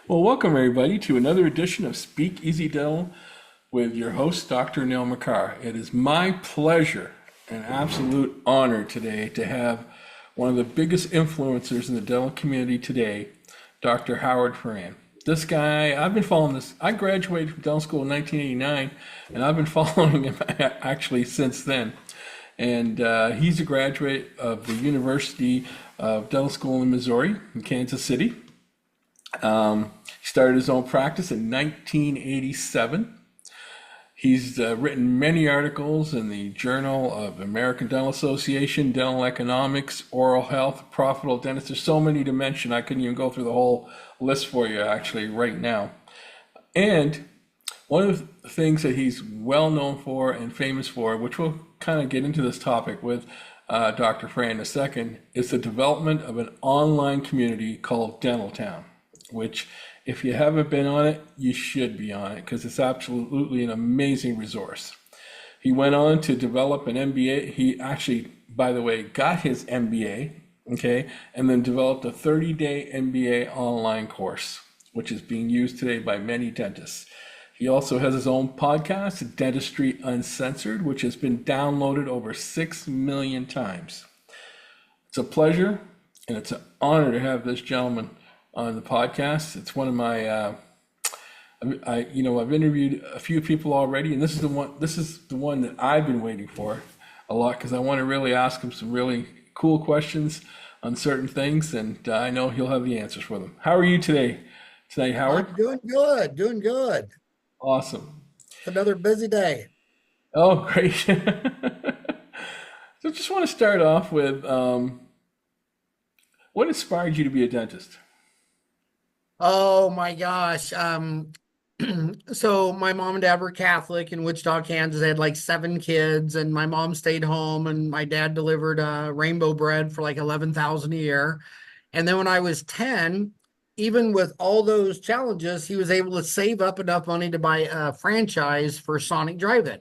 Well, welcome everybody to another edition of Speak Easy Dental with your host, Dr. Neil McCarr. It is my pleasure and absolute honor today to have one of the biggest influencers in the dental community today, Dr. Howard Farran. This guy, I've been following this. I graduated from dental school in 1989, and I've been following him actually since then. And he's a graduate of the University of Dental School in Missouri, in Kansas City. He started his own practice in 1987. He's written many articles in the Journal of American Dental Association, Dental Economics, Oral Health, Profitable Dentist. There's so many to mention. I couldn't even go through the whole list for you actually right now. And one of the things that he's well known for and famous for, which we'll kind of get into this topic with Dr. Fran in a second, is the development of an online community called Dental Town, which if you haven't been on it, you should be on it because it's absolutely an amazing resource. He went on to develop an MBA. He actually, by the way, got his MBA, okay, and then developed a 30-day MBA online course, which is being used today by many dentists. He also has his own podcast, Dentistry Uncensored, which has been downloaded over 6 million times. It's a pleasure and it's an honor to have this gentleman on the podcast. It's one of my, I've interviewed a few people already, and this is the one. This is the one that I've been waiting for a lot because I want to really ask him some really cool questions on certain things, and I know he'll have the answers for them. How are you tonight, Howard? I'm doing good, doing good. Awesome. Another busy day. Oh, great. So, just want to start off with what inspired you to be a dentist? Oh my gosh. So my mom and dad were Catholic in Wichita, Kansas. They had like 7 kids, and my mom stayed home, and my dad delivered rainbow bread for like 11,000 a year. And then when I was 10, even with all those challenges, he was able to save up enough money to buy a franchise for Sonic Drive-In.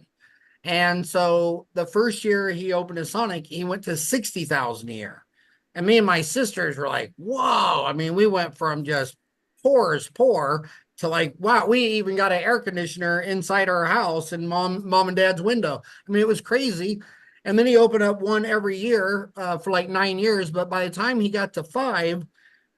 And so the first year he opened a Sonic, he went to 60,000 a year. And me and my sisters were like, whoa. I mean, we went from just poor as poor to like, wow, we even got an air conditioner inside our house and mom and dad's window. I mean, it was crazy. And then he opened up one every year for like 9 years. But by the time he got to 5,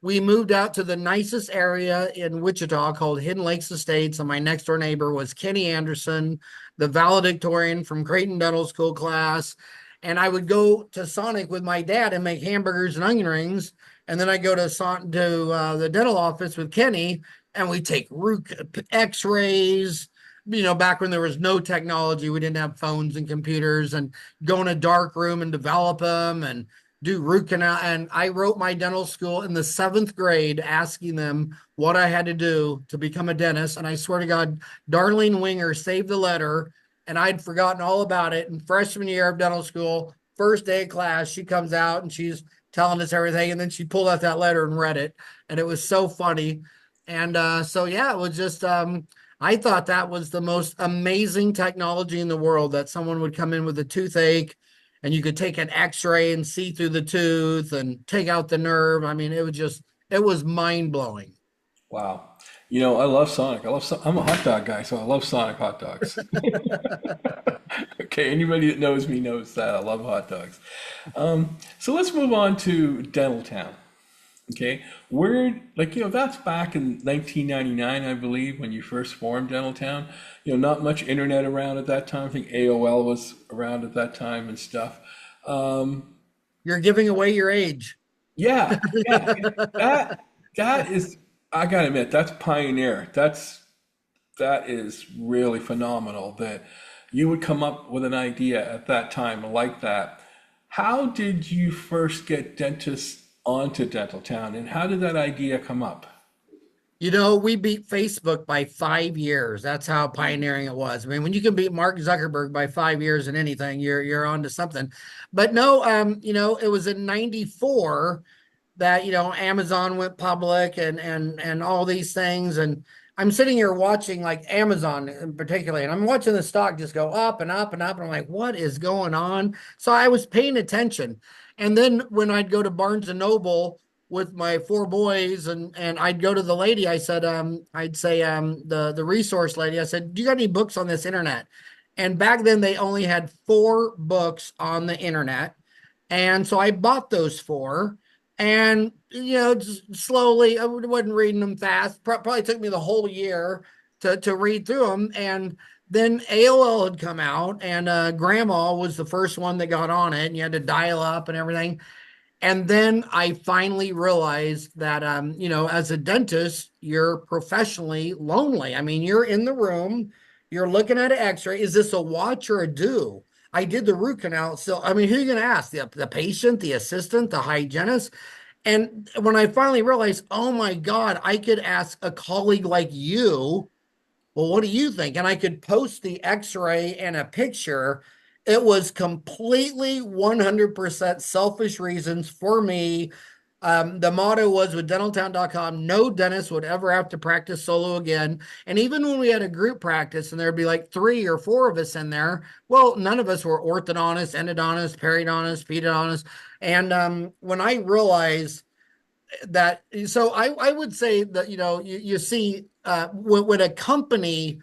we moved out to the nicest area in Wichita called Hidden Lakes Estates. And my next door neighbor was Kenny Anderson, the valedictorian from Creighton Dental School class. And I would go to Sonic with my dad and make hamburgers and onion rings. And then I go to the dental office with Kenny, and we take root X-rays. Back when there was no technology, we didn't have phones and computers, and go in a dark room and develop them and do root canal. And I wrote my dental school in the 7th grade, asking them what I had to do to become a dentist. And I swear to God, Darlene Winger saved the letter, and I'd forgotten all about it. And freshman year of dental school, first day of class, she comes out and she's telling us everything. And then she pulled out that letter and read it. And it was so funny. And so, yeah, it was just, I thought that was the most amazing technology in the world, that someone would come in with a toothache and you could take an x-ray and see through the tooth and take out the nerve. I mean, it was mind blowing. Wow. I love Sonic. I'm a hot dog guy, so I love Sonic hot dogs. Okay, anybody that knows me knows that I love hot dogs. So let's move on to Dental Town. Okay, that's back in 1999, I believe, when you first formed Dental Town. Not much internet around at that time. I think AOL was around at that time and stuff. Um, You're giving away your age. yeah, yeah, that that is, I gotta admit, that's pioneer. That is really phenomenal that you would come up with an idea at that time like that. How did you first get dentists onto Dental Town, and how did that idea come up? We beat Facebook by 5 years. That's how pioneering it was. I mean, when you can beat Mark Zuckerberg by 5 years in anything, you're on to something. But no, it was in '94 that Amazon went public and all these things. And I'm sitting here watching like Amazon in particular, and I'm watching the stock just go up and up and up. And I'm like, what is going on? So I was paying attention. And then when I'd go to Barnes and Noble, with my four boys, and I'd go to the lady. I said, I'd say, the resource lady. I said, "Do you got any books on this internet?" And back then they only had four books on the internet, and so I bought those four. And just slowly, I wasn't reading them fast. Probably took me the whole year to read through them. And then AOL had come out, and Grandma was the first one that got on it, and you had to dial up and everything. And then I finally realized that, as a dentist, you're professionally lonely. I mean, you're in the room, you're looking at an X-ray. Is this a watch or a do? I did the root canal. So, I mean, who are you going to ask? The patient, the assistant, the hygienist? And when I finally realized, oh my God, I could ask a colleague like you, well, what do you think? And I could post the x-ray and a picture. It was completely 100% selfish reasons for me. The motto was with dentaltown.com, no dentist would ever have to practice solo again. And even when we had a group practice and there'd be like three or four of us in there, well, none of us were orthodontists, endodontists, periodontists, pedodontists. And when I realized that, so I would say that, you see, when a company,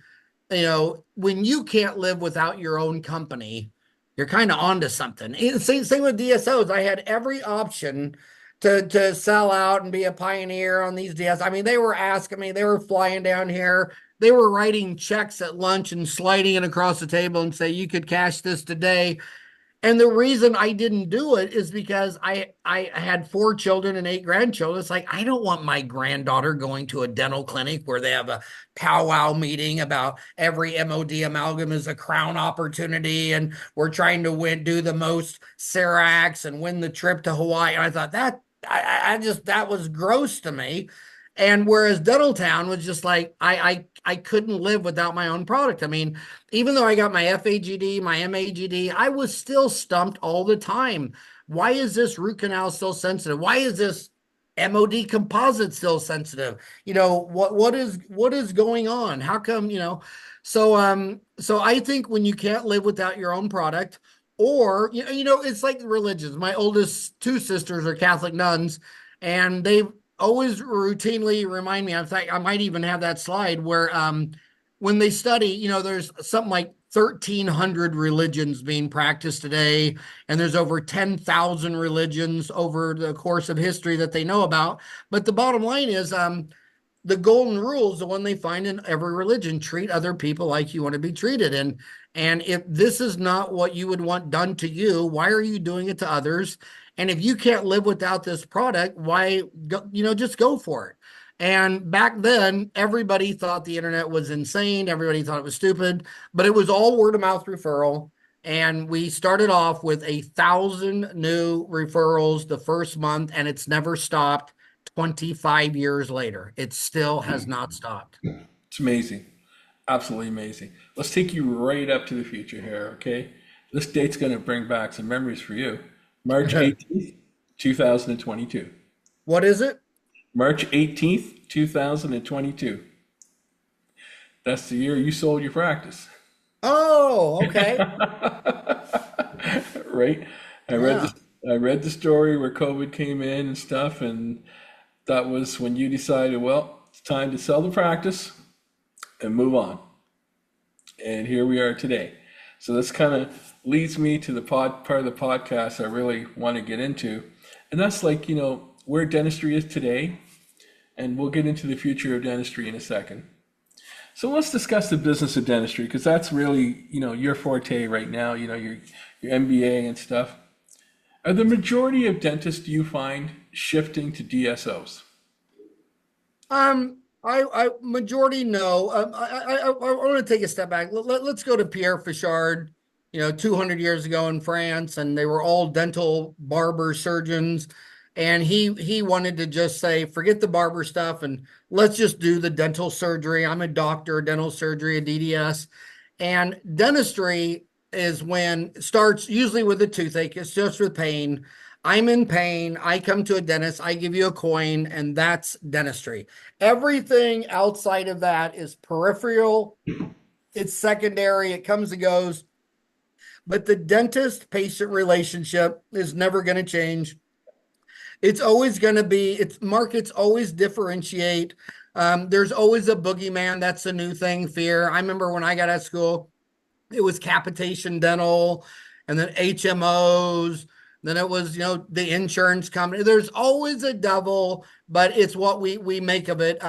when you can't live without your own company, you're kind of onto something. Same with DSOs. I had every option to sell out and be a pioneer on these DSOs. I mean, they were asking me, they were flying down here, they were writing checks at lunch and sliding it across the table and say, you could cash this today. And the reason I didn't do it is because I had four children and eight grandchildren. It's like, I don't want my granddaughter going to a dental clinic where they have a powwow meeting about every MOD amalgam is a crown opportunity, and we're trying to do the most CERACs and win the trip to Hawaii. And I thought that I just, that was gross to me. And whereas Dental Town was just like, I couldn't live without my own product. I mean, even though I got my FAGD, my MAGD, I was still stumped all the time. Why is this root canal still sensitive? Why is this MOD composite still sensitive? What is going on? How come, so I think when you can't live without your own product, or it's like religions. My oldest two sisters are Catholic nuns, and they always routinely remind me. In fact, I might even have that slide where when they study, there's something like 1,300 religions being practiced today, and there's over 10,000 religions over the course of history that they know about. But the bottom line is, the golden rule is the one they find in every religion: treat other people like you want to be treated. And if this is not what you would want done to you, why are you doing it to others? And if you can't live without this product, why go, just go for it. And back then, everybody thought the internet was insane. Everybody thought it was stupid, but it was all word of mouth referral. And we started off with 1,000 new referrals the first month, and it's never stopped. 25 years later, it still has not stopped. It's amazing. Absolutely amazing. Let's take you right up to the future here, okay? This date's going to bring back some memories for you. March 18th, 2022. What is it? March 18th, 2022. That's the year you sold your practice. Oh, okay. Right? I read Yeah. the I read the story where COVID came in and stuff, and that was when you decided, well, it's time to sell the practice and move on. And here we are today. So this kind of leads me to the part of the podcast I really want to get into. And that's like, where dentistry is today, and we'll get into the future of dentistry in a second. So let's discuss the business of dentistry, because that's really, your forte right now, your MBA and stuff. Are the majority of dentists, do you find, shifting to DSOs? I majority no. I want to take a step back. Let's go to Pierre Fichard, 200 years ago in France, and they were all dental barber surgeons. And he wanted to just say, forget the barber stuff and let's just do the dental surgery. I'm a doctor, dental surgery, a DDS. And dentistry is when it starts usually with a toothache. It's just with pain. I'm in pain. I come to a dentist. I give you a coin, and that's dentistry. Everything outside of that is peripheral. It's secondary. It comes and goes. But the dentist patient relationship is never going to change. It's always going to be, it's markets always differentiate. There's always a boogeyman. That's a new thing, fear. I remember when I got out of school, it was capitation dental and then HMOs. Then it was, the insurance company. There's always a devil, but it's what we make of it.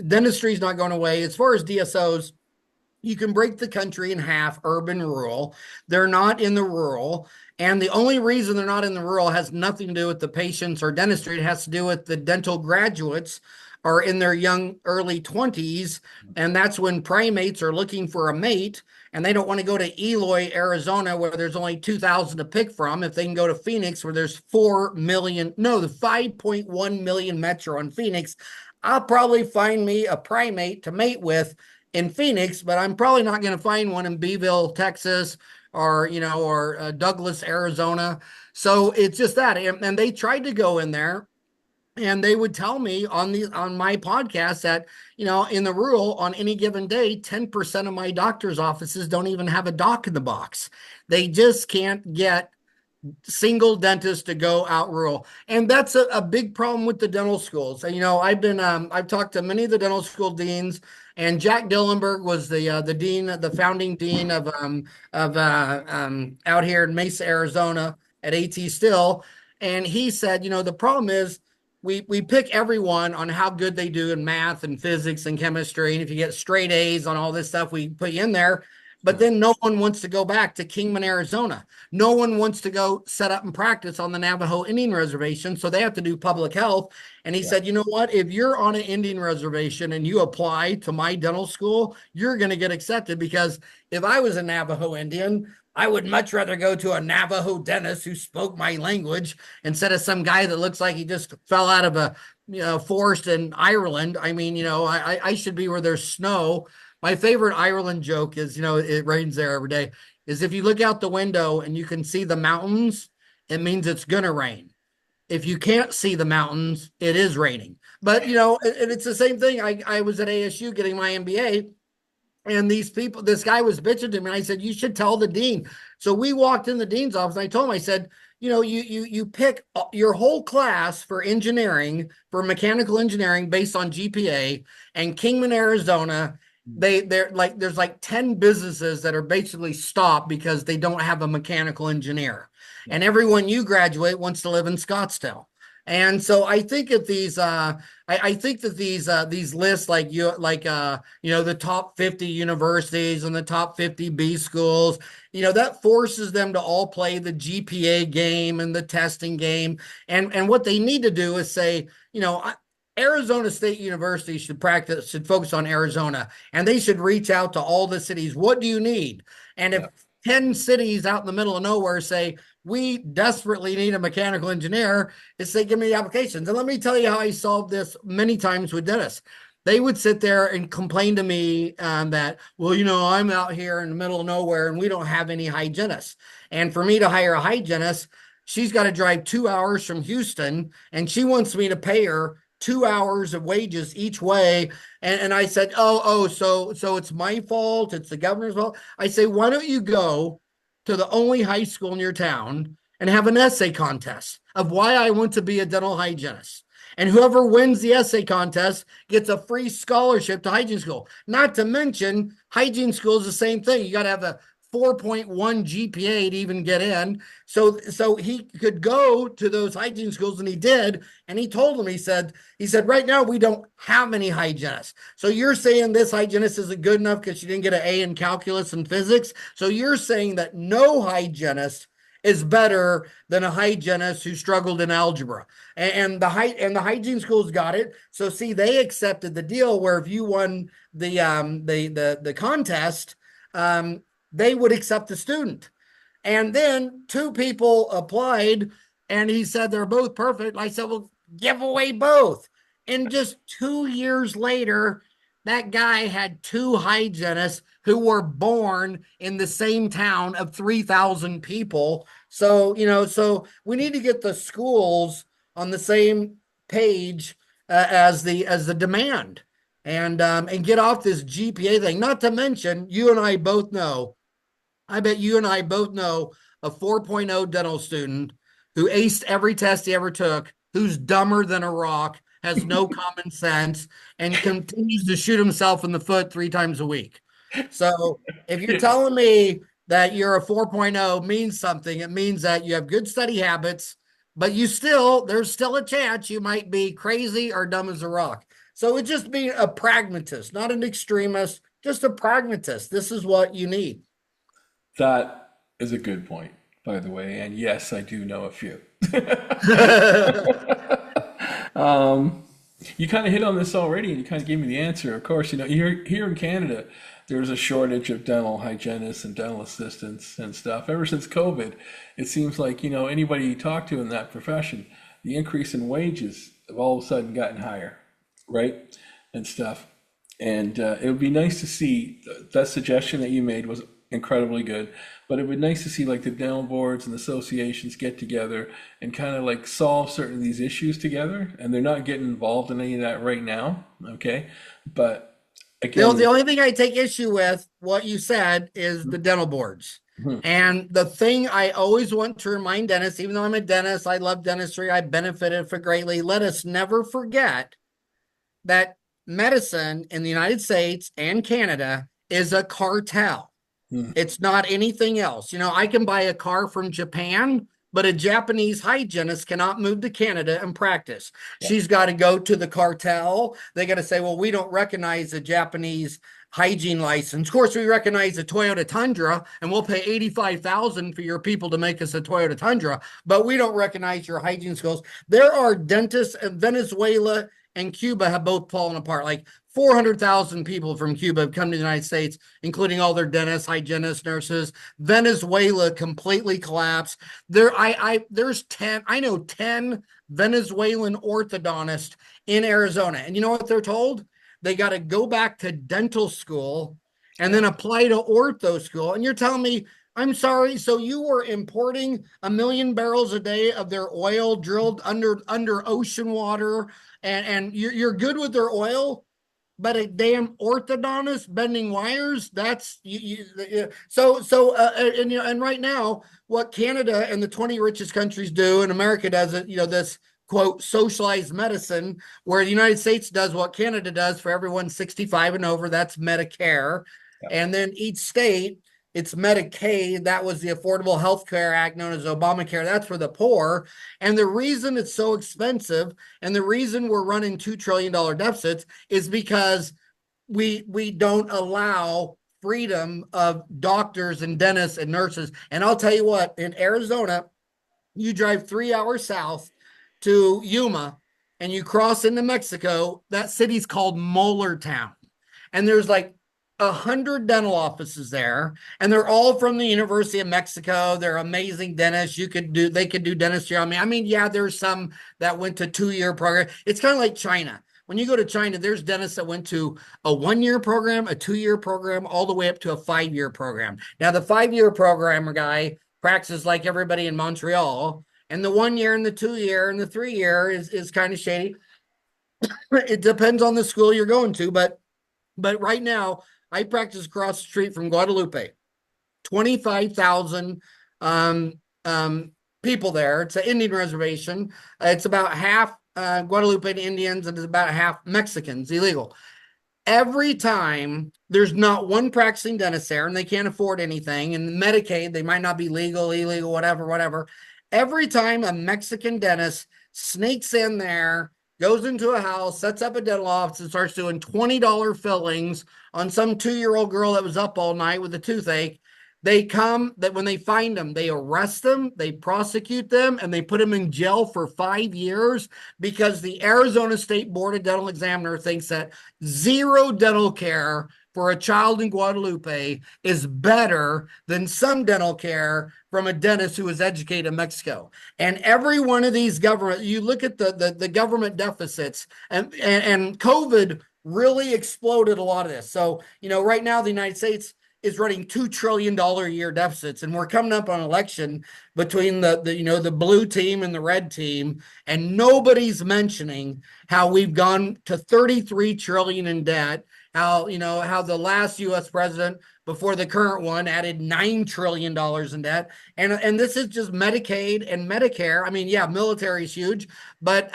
Dentistry is not going away. As far as DSOs, you can break the country in half, urban, rural. They're not in the rural. And the only reason they're not in the rural has nothing to do with the patients or dentistry. It has to do with the dental graduates are in their young early 20s. And that's when primates are looking for a mate and they don't want to go to Eloy, Arizona, where there's only 2,000 to pick from. If they can go to Phoenix, where there's 4 million, no, the 5.1 million metro in Phoenix, I'll probably find me a primate to mate with in Phoenix, but I'm probably not going to find one in Beeville, Texas, or Douglas, Arizona. So it's just that, and they tried to go in there, and they would tell me on my podcast that in the rural on any given day, 10% of my doctor's offices don't even have a doc in the box. They just can't get single dentist to go out rural. And that's a big problem with the dental schools. And, I've talked to many of the dental school deans, and Jack Dillenberg was the dean, the founding dean of out here in Mesa, Arizona at AT Still. And he said, the problem is we pick everyone on how good they do in math and physics and chemistry. And if you get straight A's on all this stuff, we put you in there. But then no one wants to go back to Kingman, Arizona. No one wants to go set up and practice on the Navajo Indian Reservation, so they have to do public health. And he said, you know what? If you're on an Indian reservation and you apply to my dental school, you're going to get accepted, because if I was a Navajo Indian, I would much rather go to a Navajo dentist who spoke my language instead of some guy that looks like he just fell out of a forest in Ireland. I mean, I should be where there's snow. My favorite Ireland joke is, it rains there every day, is if you look out the window and you can see the mountains, it means it's going to rain. If you can't see the mountains, it is raining. But, and it's the same thing. I was at ASU getting my MBA, and this guy was bitching to me. And I said, you should tell the dean. So we walked in the dean's office, and I told him, I said, you pick your whole class for engineering, for mechanical engineering based on GPA, and Kingman, Arizona, there's like 10 businesses that are basically stopped because they don't have a mechanical engineer. And everyone you graduate wants to live in Scottsdale. And so I think that I think that these lists, the top 50 universities and the top 50 B schools, that forces them to all play the GPA game and the testing game. And what they need to do is say, Arizona State University should focus on Arizona, and they should reach out to all the cities. What do you need? And if 10 cities out in the middle of nowhere say, we desperately need a mechanical engineer, it's say, give me the applications. And let me tell you how I solved this many times with dentists. They would sit there and complain to me that, well, I'm out here in the middle of nowhere and we don't have any hygienists. And for me to hire a hygienist, she's got to drive 2 hours from Houston, and she wants me to pay her 2 hours of wages each way. And I said, so it's my fault. It's the governor's fault. I say, why don't you go to the only high school in your town and have an essay contest of why I want to be a dental hygienist? And whoever wins the essay contest gets a free scholarship to hygiene school. Not to mention, hygiene school is the same thing. You got to have a 4.1 GPA to even get in. So he could go to those hygiene schools, and he did. And he told them, he said, right now we don't have any hygienists. So you're saying this hygienist isn't good enough because she didn't get an A in calculus and physics. So you're saying that no hygienist is better than a hygienist who struggled in algebra. And the hygiene schools got it. So see, they accepted the deal where if you won the contest, they would accept the student. And then 2 people applied, and he said they're both perfect. I said, well, give away both. And just 2 years later, that guy had 2 hygienists who were born in the same town of 3,000 people. So, so we need to get the schools on the same page as the demand, and get off this GPA thing. Not to mention, you and I both know, I bet you and I both know a 4.0 dental student who aced every test he ever took, who's dumber than a rock, has no common sense, and continues to shoot himself in the foot 3 times a week. So if you're Yeah. telling me that you're a 4.0 means something, it means that you have good study habits, but there's still a chance you might be crazy or dumb as a rock. So it's just being a pragmatist, not an extremist, just a pragmatist. This is what you need. That is a good point, by the way. And yes, I do know a few. You kind of hit on this already, and you kind of gave me the answer. Of course, here in Canada, there's a shortage of dental hygienists and dental assistants and stuff. Ever since COVID, it seems like, anybody you talk to in that profession, the increase in wages have all of a sudden gotten higher, right? And stuff. And it would be nice to see that suggestion that you made was incredibly good. But it would be nice to see like the dental boards and associations get together and kind of like solve certain of these issues together. And they're not getting involved in any of that right now. Okay. But The again, only thing I take issue with what you said is the dental boards. And the thing I always want to remind dentists, even though I'm a dentist, I love dentistry, I benefited for greatly. Let us never forget that medicine in the United States and Canada is a cartel. It's not anything else. I can buy a car from Japan, but a Japanese hygienist cannot move to Canada and practice. yeah, She's got to go to the cartel. They got to say, well, we don't recognize a Japanese hygiene license. Of course, we recognize the Toyota Tundra, and we'll pay 85,000 for your people to make us a Toyota Tundra, but we don't recognize your hygiene skills. There are dentists in Venezuela and Cuba have both fallen apart. Like 400,000 people from Cuba have come to the United States, including all their dentists, hygienists, nurses. Venezuela completely collapsed. There's 10, I know 10 Venezuelan orthodontists in Arizona. And you know what they're told? They got to go back to dental school and yeah, then apply to ortho school. And you're telling me, I'm sorry, so you were importing 1 million barrels a day of their oil drilled under ocean water, and you're good with their oil, but a damn orthodontist bending wires, that's and right now what Canada and the 20 richest countries do, and America does it, this quote socialized medicine, where the United States does what Canada does for everyone 65 and over, that's Medicare. yeah. And then each state, it's Medicaid. That was the Affordable Health Care Act, known as Obamacare. That's for the poor. And the reason it's so expensive and the reason we're running $2 trillion deficits is because we don't allow freedom of doctors and dentists and nurses. And I'll tell you what, in Arizona, you drive 3 hours south to Yuma and you cross into Mexico. That city's called Molar Town. And there's like 100 dental offices there, and they're all from the University of Mexico. They're amazing dentists. They could do dentistry on me. I mean, yeah, there's some that went to 2 year program. It's kind of like China. When you go to China, there's dentists that went to a 1 year program, a 2 year program, all the way up to a 5 year program. Now, the 5 year program guy practices like everybody in Montreal, and the 1 year and the 2 year and the 3 year is kind of shady. It depends on the school you're going to, but right now, I practice across the street from Guadalupe. 25,000 um, people there. It's an Indian reservation. It's about half Guadalupe Indians and it's about half Mexicans, illegal. Every time there's not one practicing dentist there and they can't afford anything, and Medicaid, they might not be legal, illegal, whatever, whatever. Every time a Mexican dentist sneaks in there, goes into a house, sets up a dental office, and starts doing $20 fillings on some 2 year old girl that was up all night with a toothache. That when they find them, they arrest them, they prosecute them, and they put them in jail for 5 years because the Arizona State Board of Dental Examiner thinks that zero dental care for a child in Guadalupe is better than some dental care from a dentist who was educated in Mexico. And every one of these government, you look at the government deficits, and COVID really exploded a lot of this. So, right now the United States is running $2 trillion a year deficits, and we're coming up on an election between the blue team and the red team, and nobody's mentioning how we've gone to 33 trillion in debt. How the last U.S. president before the current one added $9 trillion in debt. And this is just Medicaid and Medicare. I mean, yeah, military is huge, but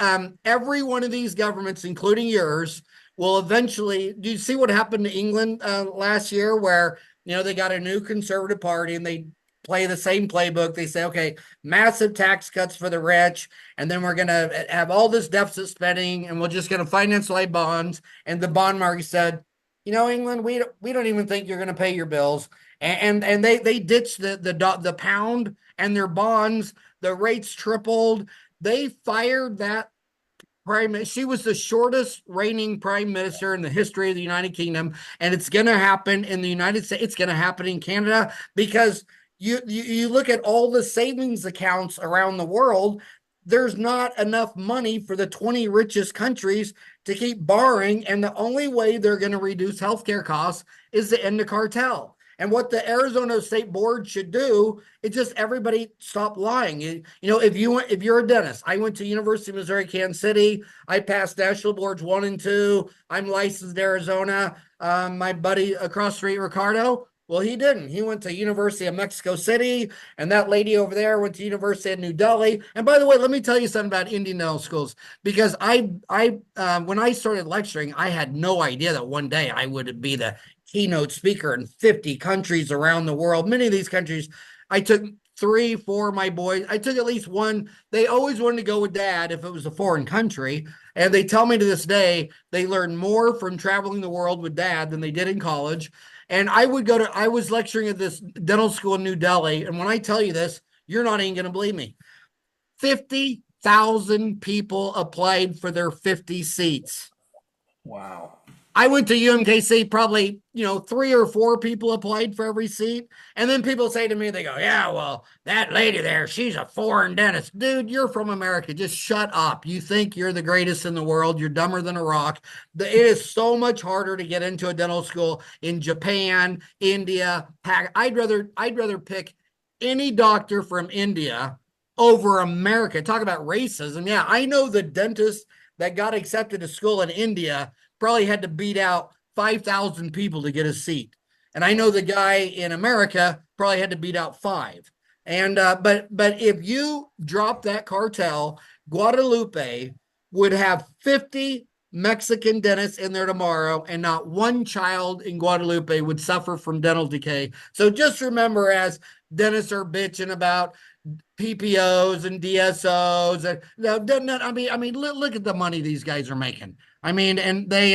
every one of these governments, including yours, will eventually. Do you see what happened to England last year, where they got a new conservative party and they play the same playbook? They say, okay, massive tax cuts for the rich, and then we're going to have all this deficit spending, and we're just going to finance like bonds. And the bond market said, England, we don't even think you're going to pay your bills. And they ditched the pound and their bonds. The rates tripled. They fired that prime. She was the shortest reigning prime minister in the history of the United Kingdom, and it's going to happen in the United States. It's going to happen in Canada, because you look at all the savings accounts around the world. There's not enough money for the 20 richest countries to keep borrowing, and the only way they're going to reduce healthcare costs is to end the cartel. And what the Arizona State Board should do is just everybody stop lying. If you're a dentist, I went to University of Missouri Kansas City. I passed national boards 1 and 2. I'm licensed in Arizona. My buddy across the street, Ricardo, well, he didn't. He went to University of Mexico City, and that lady over there went to University of New Delhi. And by the way, let me tell you something about Indian dental schools, because I when I started lecturing, I had no idea that one day I would be the keynote speaker in 50 countries around the world. Many of these countries, I took 3, 4 of my boys. I took at least one. They always wanted to go with dad if it was a foreign country. And they tell me to this day, they learned more from traveling the world with dad than they did in college. And I was lecturing at this dental school in New Delhi. And when I tell you this, you're not even going to believe me. 50,000 people applied for their 50 seats. Wow. I went to UMKC, probably, 3 or 4 people applied for every seat. And then people say to me, they go, yeah, well, that lady there, she's a foreign dentist. Dude, you're from America. Just shut up. You think you're the greatest in the world. You're dumber than a rock. It is so much harder to get into a dental school in Japan, India. I'd rather pick any doctor from India over America. Talk about racism. Yeah, I know the dentist that got accepted to school in India probably had to beat out 5,000 people to get a seat. And I know the guy in America probably had to beat out 5. And but if you drop that cartel, Guadalupe would have 50 Mexican dentists in there tomorrow, and not one child in Guadalupe would suffer from dental decay. So just remember, as dentists are bitching about PPOs and DSOs, and no, I mean, look at the money these guys are making. I mean, and they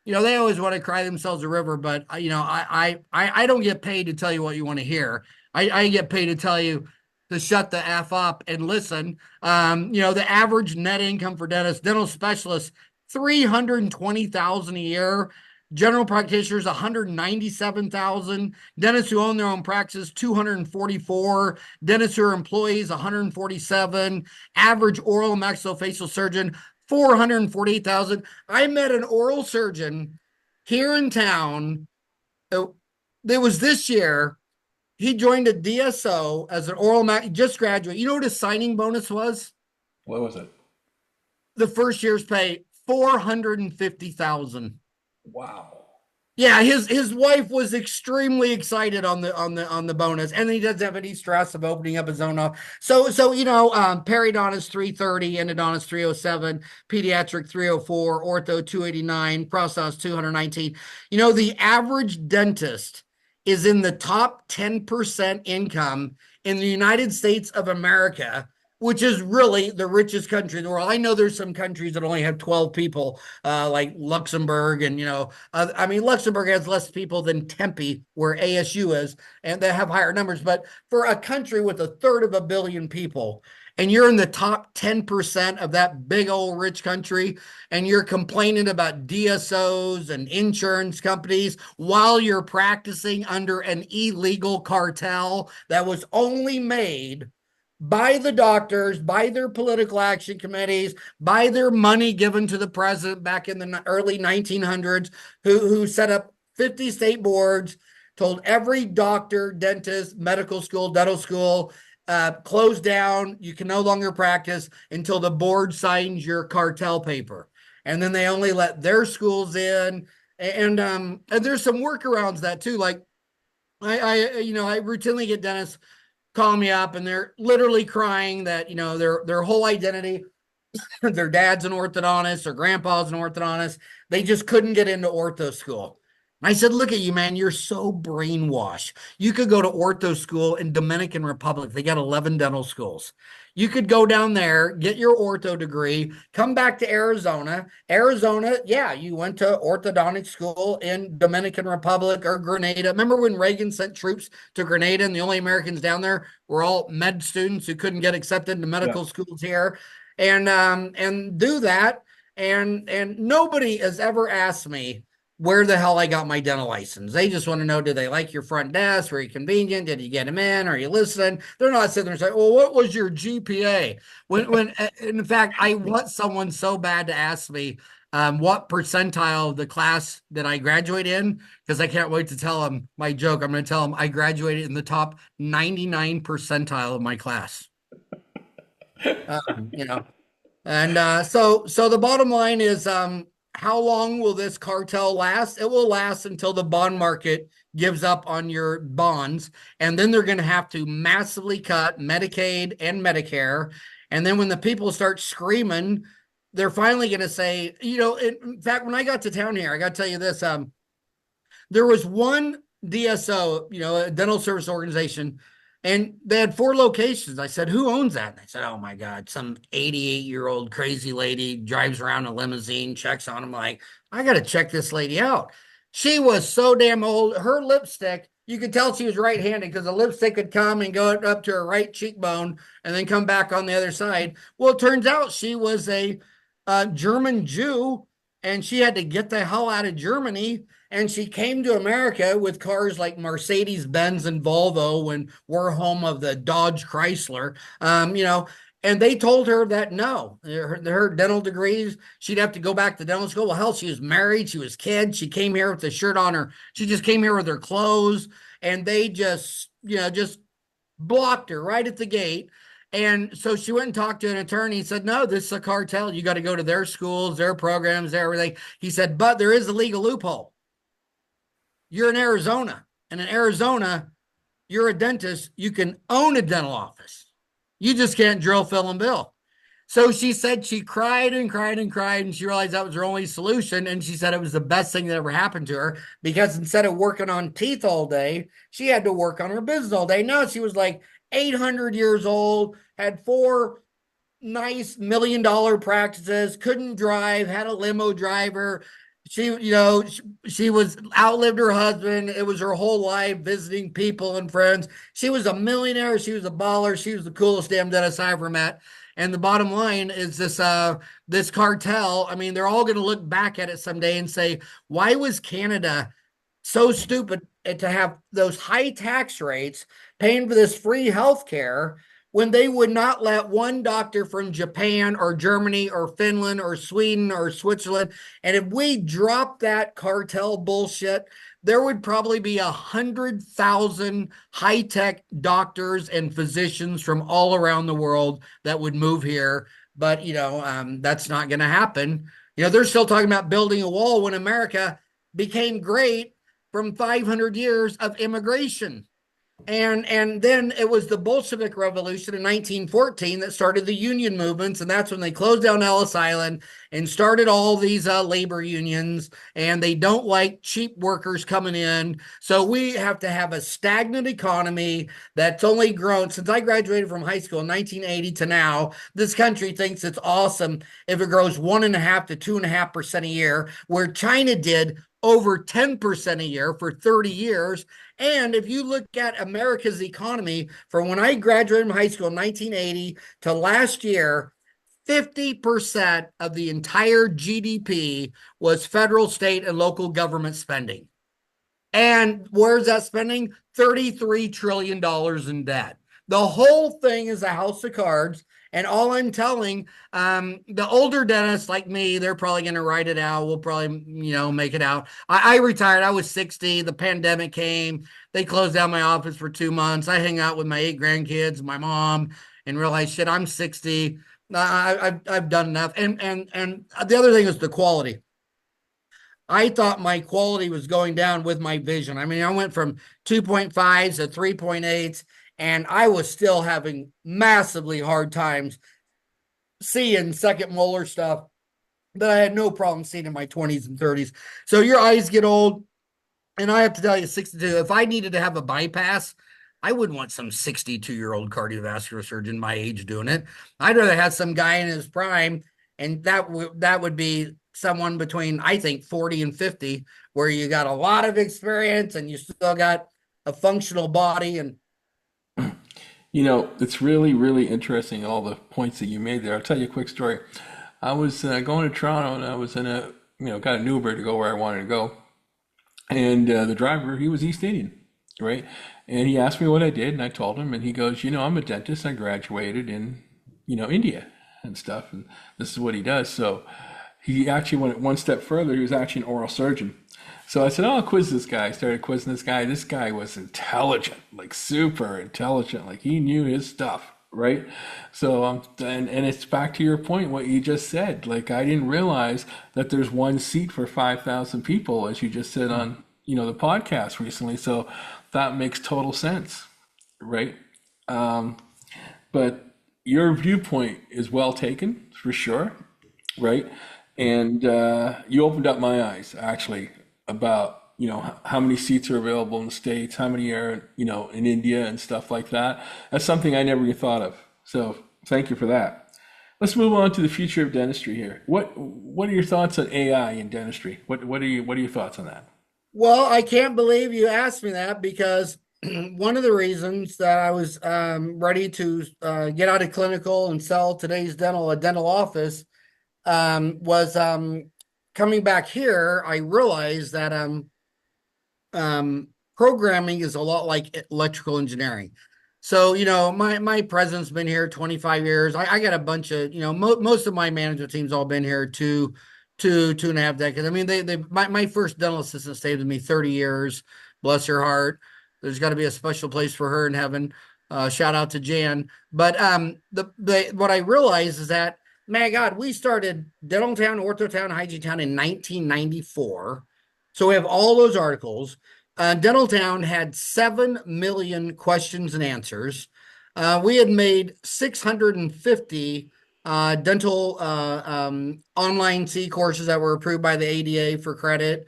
they always want to cry themselves a river, but I don't get paid to tell you what you want to hear. I get paid to tell you to shut the F up and listen. The average net income for dentists, dental specialists, 320,000 a year. General practitioners, 197,000. Dentists who own their own practice, 244. Dentists who are employees, 147. Average oral maxillofacial surgeon, 448,000. I met an oral surgeon here in town. It was this year. He joined a DSO as an oral just graduate. You know what his signing bonus was? What was it? The first year's pay, 450,000. Wow. Yeah, his wife was extremely excited on the bonus, and he doesn't have any stress of opening up his own office. So periodontist 330, endodontist 307, pediatric 304, ortho 289, prosthodontist 219. The average dentist is in the top 10% income in the United States of America, which is really the richest country in the world. I know there's some countries that only have 12 people, like Luxembourg, and Luxembourg has less people than Tempe, where ASU is, and they have higher numbers. But for a country with 1/3 of a billion people, and you're in the top 10% of that big old rich country, and you're complaining about DSOs and insurance companies while you're practicing under an illegal cartel that was only made by the doctors, by their political action committees, by their money given to the president back in the early 1900s, who set up 50 state boards, told every doctor, dentist, medical school, dental school, close down. You can no longer practice until the board signs your cartel paper. And then they only let their schools in. And there's some workarounds that too, like I routinely get dentists call me up and they're literally crying that, their whole identity, their dad's an orthodontist, their grandpa's an orthodontist. They just couldn't get into ortho school. I said, look at you, man. You're so brainwashed. You could go to ortho school in Dominican Republic. They got 11 dental schools. You could go down there, get your ortho degree, come back to Arizona. Arizona, yeah, you went to orthodontic school in Dominican Republic or Grenada. Remember when Reagan sent troops to Grenada and the only Americans down there were all med students who couldn't get accepted into Yeah. medical schools here? And do that. And nobody has ever asked me where the hell I got my dental license. They just want to know, do they like your front desk? Very convenient? Did you get them in? Are you listening? They're not sitting there saying, well, what was your GPA? When in fact, I want someone so bad to ask me what percentile of the class did I graduate in? Because I can't wait to tell them my joke. I'm going to tell them I graduated in the top 99 percentile of my class. Um, you know, and so the bottom line is, how long will this cartel last? It will last until the bond market gives up on your bonds, and then they're going to have to massively cut Medicaid and Medicare. And then when the people start screaming, they're finally going to say, in fact, when I got to town here, I got to tell you this. There was one DSO, a dental service organization, and they had 4 locations. I said, who owns that? And they said, oh my God, some 88-year-old crazy lady drives around a limousine, checks on them. Like, I got to check this lady out. She was so damn old. Her lipstick, you could tell she was right-handed because the lipstick would come and go up to her right cheekbone and then come back on the other side. Well, it turns out she was a German Jew, and she had to get the hell out of Germany, and she came to America with cars like Mercedes Benz and Volvo when we're home of the Dodge Chrysler. And they told her that no, her dental degrees, she'd have to go back to dental school. Well, hell, she was married, she was kids, she came here with the shirt on her, she just came here with her clothes, and they just blocked her right at the gate. And so she went and talked to an attorney. He said, no, this is a cartel. You got to go to their schools, their programs, their everything. He said, but there is a legal loophole. You're in Arizona, and in Arizona, you're a dentist. You can own a dental office. You just can't drill, fill, and bill. So she said she cried and cried and cried, and she realized that was her only solution. And she said it was the best thing that ever happened to her because instead of working on teeth all day, she had to work on her business all day. Now she was like 800 years old, had 4 nice $1 million practices, couldn't drive, had a limo driver. She was outlived her husband. It was her whole life visiting people and friends. She was a millionaire. She was a baller. She was the coolest damn dentist I ever met. And the bottom line is this cartel. I mean, they're all going to look back at it someday and say, why was Canada so stupid to have those high tax rates paying for this free health care when they would not let one doctor from Japan or Germany or Finland or Sweden or Switzerland? And if we dropped that cartel bullshit, there would probably be 100,000 high-tech doctors and physicians from all around the world that would move here. But, that's not going to happen. They're still talking about building a wall when America became great from 500 years of immigration. And then it was the Bolshevik Revolution in 1914 that started the union movements, and that's when they closed down Ellis Island and started all these labor unions. And they don't like cheap workers coming in, so we have to have a stagnant economy that's only grown since I graduated from high school in 1980 to now. This country thinks it's awesome if it grows 1.5 to 2.5% a year, where China did over 10% a year for 30 years. And if you look at America's economy from when I graduated from high school in 1980 to last year, 50% of the entire GDP was federal, state, and local government spending. And where's that spending? $33 trillion in debt. The whole thing is a house of cards. And all I'm telling the older dentists like me, they're probably going to write it out. We'll probably, make it out. I retired. I was 60. The pandemic came. They closed down my office for 2 months. I hang out with my 8 grandkids, my mom, and realize, shit, I'm 60. I've done enough. And the other thing is the quality. I thought my quality was going down with my vision. I mean, I went from 2.5s to 3.8s, and I was still having massively hard times seeing second molar stuff that I had no problem seeing in my 20s and 30s. So your eyes get old. And I have to tell you, 62, if I needed to have a bypass, I wouldn't want some 62-year-old cardiovascular surgeon my age doing it. I'd rather have some guy in his prime, and that would be someone between, I think, 40 and 50, where you got a lot of experience and you still got a functional body. And It's really, really interesting, all the points that you made there. I'll tell you a quick story. I was going to Toronto and I was got an Uber to go where I wanted to go. And the driver, he was East Indian, right? And he asked me what I did, and I told him, and he goes, I'm a dentist. I graduated in, India and stuff, and this is what he does. So he actually went one step further. He was actually an oral surgeon. So I said, oh, I'll quiz this guy. I started quizzing this guy. This guy was intelligent, like super intelligent. Like he knew his stuff, right? So and it's back to your point, what you just said. Like I didn't realize that there's one seat for 5,000 people, as you just said on, the podcast recently. So that makes total sense, right? But your viewpoint is well taken for sure, right? And you opened up my eyes actually about how many seats are available in the States, how many are in India and stuff like that. That's something I never even thought of. So thank you for that. Let's move on to the future of dentistry here. What are your thoughts on AI in dentistry? What are your thoughts on that? well, I can't believe you asked me that because one of the reasons that I was ready to get out of clinical and sell today's dental, a dental office, was coming back here. I realized that programming is a lot like electrical engineering. So, my president's been here 25 years. I got a bunch of, most of my management team's all been here two and a half decades. I mean, my first dental assistant stayed with me 30 years. Bless her heart. There's got to be a special place for her in heaven. Shout out to Jan. But the what I realized is that, man, God, we started Dental Town, Ortho Town, Hygiene Town in 1994. So we have all those articles. Dental Town had 7 million questions and answers. We had made 650 dental online C courses that were approved by the ADA for credit.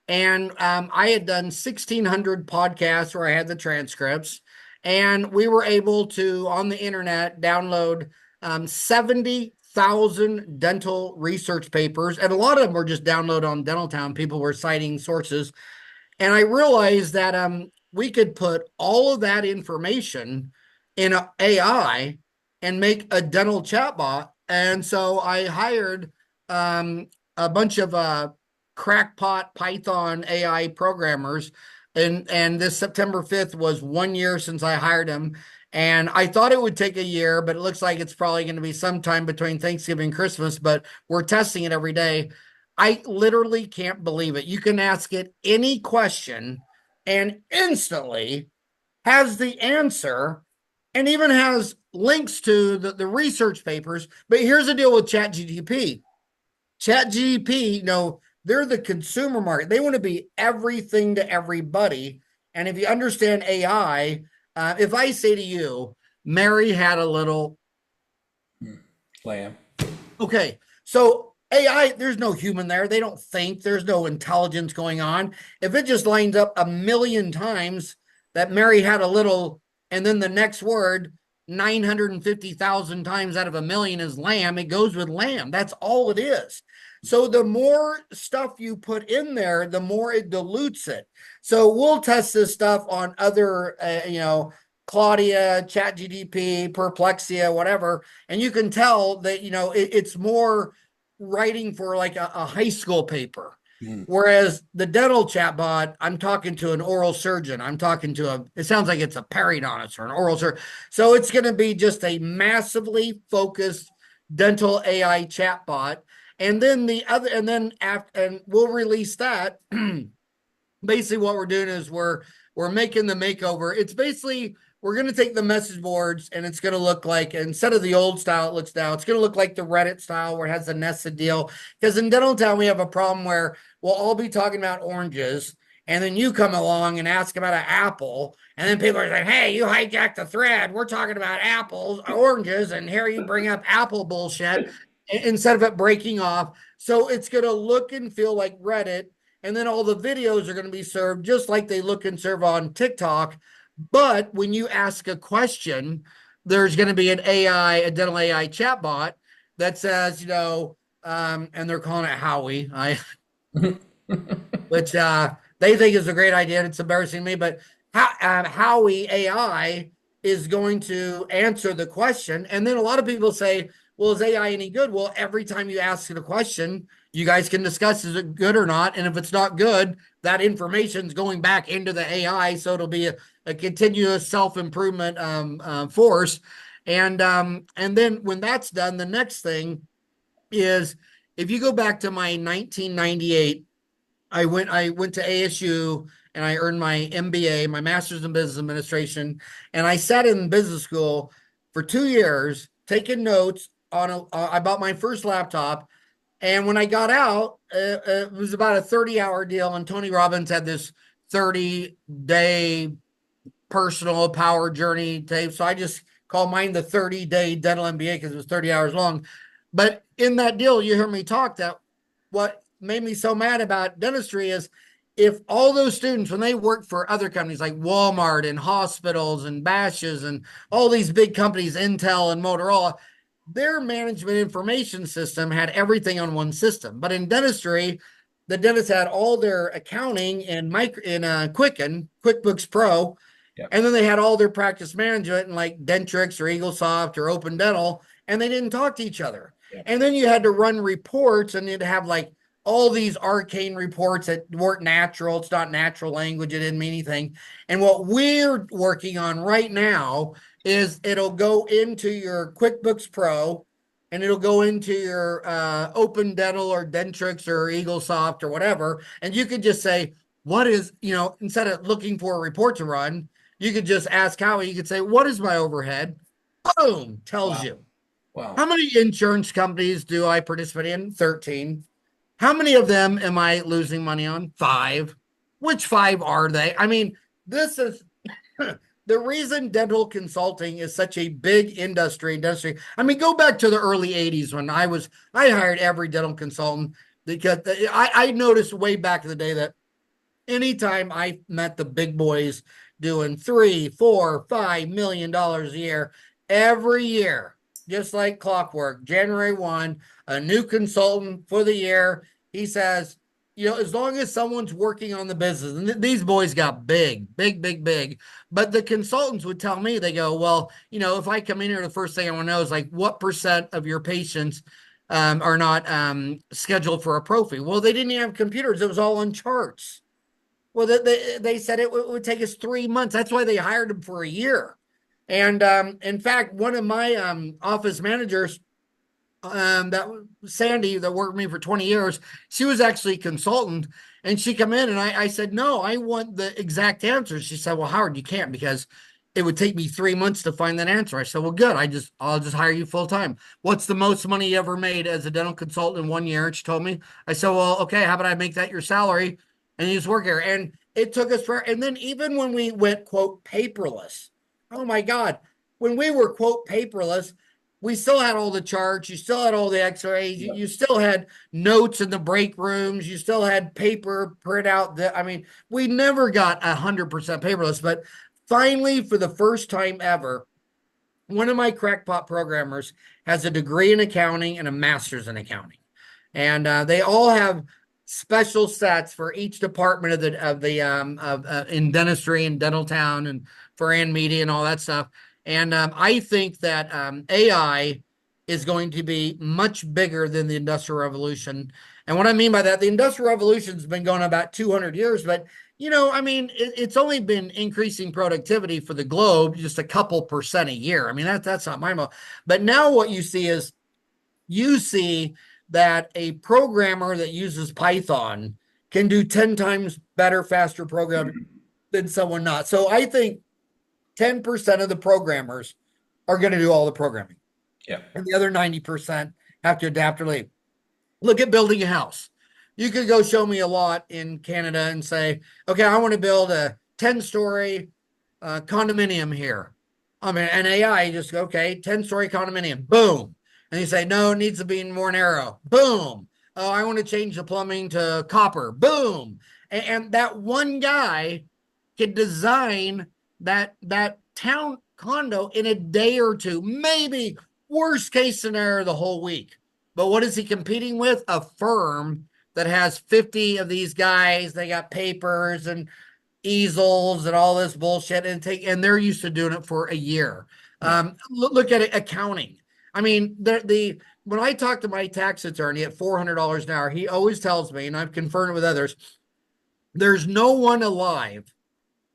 And I had done 1,600 podcasts where I had the transcripts. And we were able to, on the internet, download 70,000 dental research papers. And a lot of them were just downloaded on Dental Town. People were citing sources. And I realized that we could put all of that information in a AI and make a dental chatbot. And so I hired a bunch of crackpot Python AI programmers. And this September 5th was 1 year since I hired them. And I thought it would take a year, but it looks like it's probably going to be sometime between Thanksgiving and Christmas. But we're testing it every day. I literally can't believe it. You can ask it any question and instantly has the answer and even has links to the research papers. But here's the deal with ChatGPT. ChatGPT, they're the consumer market. They want to be everything to everybody. And if you understand AI, if I say to you, Mary had a little Lamb. Okay, so AI, there's no human there. They don't think, there's no intelligence going on. If it just lines up a million times that Mary had a little, and then the next word, 950,000 times out of a million is lamb, it goes with lamb. That's all it is. So the more stuff you put in there, the more it dilutes it. So we'll test this stuff on other, Claudia, ChatGPT, Perplexia, whatever, and you can tell that it's more writing for like a high school paper. Mm. Whereas the dental chatbot, I'm talking to an oral surgeon. I'm talking to it sounds like it's a periodontist or an oral surgeon. So it's going to be just a massively focused dental AI chatbot. And then and we'll release that. Basically what we're doing is we're making the makeover. It's basically we're going to take the message boards and it's going to look like, instead of the old style it looks now, it's going to look like the Reddit style where it has a nested deal. Because in Dental Town, we have a problem where we'll all be talking about oranges. And then you come along and ask about an apple. And then people are like, hey, you hijacked the thread. We're talking about apples, oranges. And here you bring up apple bullshit instead of it breaking off. So it's going to look and feel like Reddit. And then all the videos are going to be served just like they look and serve on TikTok. But when you ask a question, there's going to be an AI, a dental AI chatbot that says, and they're calling it Howie. Which they think is a great idea. And it's embarrassing to me, but Howie AI is going to answer the question. And then a lot of people say, well, is AI any good? Well, every time you ask it a question, you guys can discuss is it good or not. And if it's not good, that information is going back into the AI. So it'll be a continuous self-improvement force. And then when that's done, the next thing is if you go back to my 1998, I went to ASU and I earned my MBA, my master's in business administration, and I sat in business school for 2 years taking notes on I bought my first laptop, and when I got out, it was about a 30-hour deal, and Tony Robbins had this 30-day personal power journey tape. So I just call mine the 30-day dental MBA because it was 30 hours long. But in that deal, you hear me talk that what made me so mad about dentistry is if all those students, when they worked for other companies like Walmart and hospitals and Bashes and all these big companies, Intel and Motorola, their management information system had everything on one system. But in dentistry, the dentist had all their accounting in Quicken, QuickBooks Pro, yep. And then they had all their practice management in like Dentrix or EagleSoft or Open Dental, and they didn't talk to each other. Yep. And then you had to run reports, and you'd have like all these arcane reports that weren't natural. It's not natural language. It didn't mean anything. And what we're working on right now is it'll go into your QuickBooks Pro, and it'll go into your Open Dental or Dentrix or EagleSoft or whatever. And you could just say, what is, instead of looking for a report to run, you could just ask Howie, you could say, what is my overhead? Boom, tells you. Wow. How many insurance companies do I participate in? 13. How many of them am I losing money on? 5. Which 5 are they? I mean, this is the reason dental consulting is such a big industry. I mean, go back to the early 80s when I hired every dental consultant because I noticed way back in the day that anytime I met the big boys doing $3, $4, $5 million a year, every year, just like clockwork, January 1, a new consultant for the year. He says, as long as someone's working on the business, and these boys got big. But the consultants would tell me, they go, well, if I come in here, the first thing I want to know is like, what % of your patients are not scheduled for a prophy? Well, they didn't even have computers. It was all on charts. Well, they said it would take us 3 months. That's why they hired him for a year. And in fact, one of my office managers, that Sandy, that worked with me for 20 years, she was actually a consultant, and she come in and I said, no, I want the exact answer. She said, well, Howard, you can't because it would take me 3 months to find that answer. I said, well, good. I'll just hire you full time. What's the most money you ever made as a dental consultant in 1 year? And she told me. I said, well, okay, how about I make that your salary and you just work here? And it took us and then even when we went, quote, paperless, oh my God, when we were, quote, paperless, we still had all the charts. You still had all the x-rays. You still had notes in the break rooms. You still had paper printout. We never got 100% paperless, but finally, for the first time ever, one of my crackpot programmers has a degree in accounting and a master's in accounting. And they all have special sets for each department in dentistry and Dental Town and Farran Media and all that stuff. And I think that AI is going to be much bigger than the Industrial Revolution. And what I mean by that, the Industrial Revolution has been going on about 200 years, but it's only been increasing productivity for the globe just a couple percent a year. That's not my mo. But now what you see that a programmer that uses Python can do 10 times better, faster programming than someone not. So I think 10% of the programmers are going to do all the programming, Yeah. and the other 90% have to adapt or leave. Look at building a house. You could go show me a lot in Canada and say, okay, I want to build a 10-story condominium here. I mean, an AI just go, okay, 10-story condominium, boom. And you say, no, it needs to be more narrow, boom. Oh, I want to change the plumbing to copper, boom. And that one guy can design that town condo in a day or two, maybe worst case scenario the whole week. But what is he competing with? A firm that has 50 of these guys. They got papers and easels and all this bullshit, and they're used to doing it for a year. Yeah. Look at it, accounting. I mean, the when I talk to my tax attorney at $400 an hour, he always tells me, and I've confirmed it with others, there's no one alive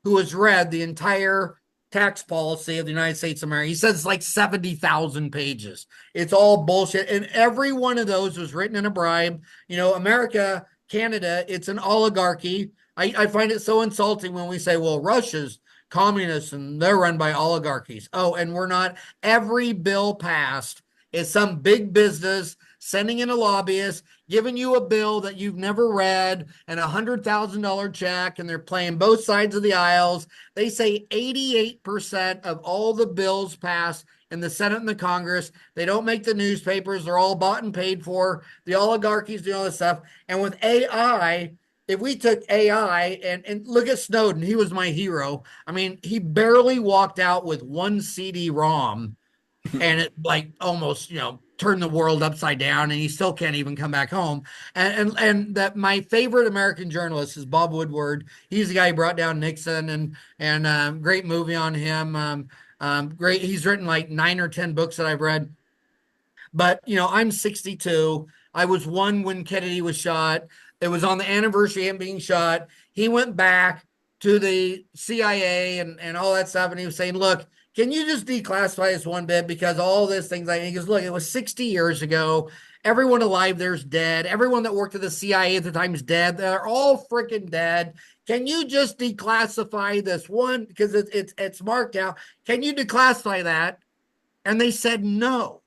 who has read the entire tax policy of the United States of America. He says it's like 70,000 pages. It's all bullshit. And every one of those was written in a bribe. You know, America, Canada, it's an oligarchy. I find it so insulting when we say, well, Russia's communists and they're run by oligarchies. Oh, and we're not. Every bill passed is some big business sending in a lobbyist, giving you a bill that you've never read and $100,000 check, and they're playing both sides of the aisles. They say 88% of all the bills passed in the Senate and the Congress, they don't make the newspapers. They're all bought and paid for. The oligarchies do all this stuff. And with AI, if we took AI and look at Snowden, he was my hero. I mean, he barely walked out with one CD-ROM and it like almost turned the world upside down, and he still can't even come back home. And that my favorite American journalist is Bob Woodward. He's the guy who brought down Nixon, and great movie on him. Great. He's written like 9 or 10 books that I've read. But I'm 62. I was one when Kennedy was shot. It was on the anniversary of him being shot. He went back to the CIA and all that stuff, and he was saying, "Look, can you just declassify this one bit because all this things like." He goes, "Look, it was 60 years ago. Everyone alive there's dead. Everyone that worked at the CIA at the time is dead. They're all freaking dead. Can you just declassify this one because it's marked out? Can you declassify that?" And they said no.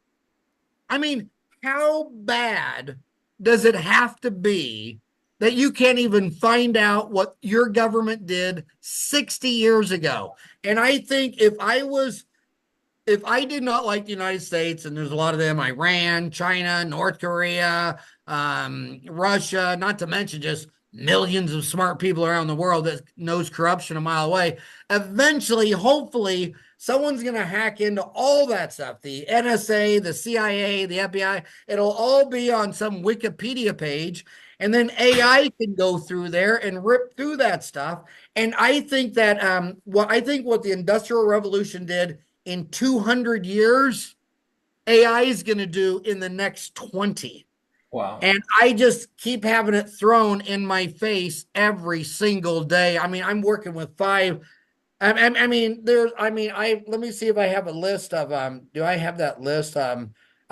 I mean, how bad does it have to be that you can't even find out what your government did 60 years ago? And I think if I did not like the United States, and there's a lot of them, Iran, China, North Korea, Russia, not to mention just millions of smart people around the world that knows corruption a mile away, eventually, hopefully, someone's going to hack into all that stuff. The NSA, the CIA, the FBI, it'll all be on some Wikipedia page. And then AI can go through there and rip through that stuff. And I think that what the Industrial Revolution did in 200 years, AI is going to do in the next 20. Wow. And I just keep having it thrown in my face every single day. I mean, I'm working with five. Let me see if I have a list of, do I have that list? I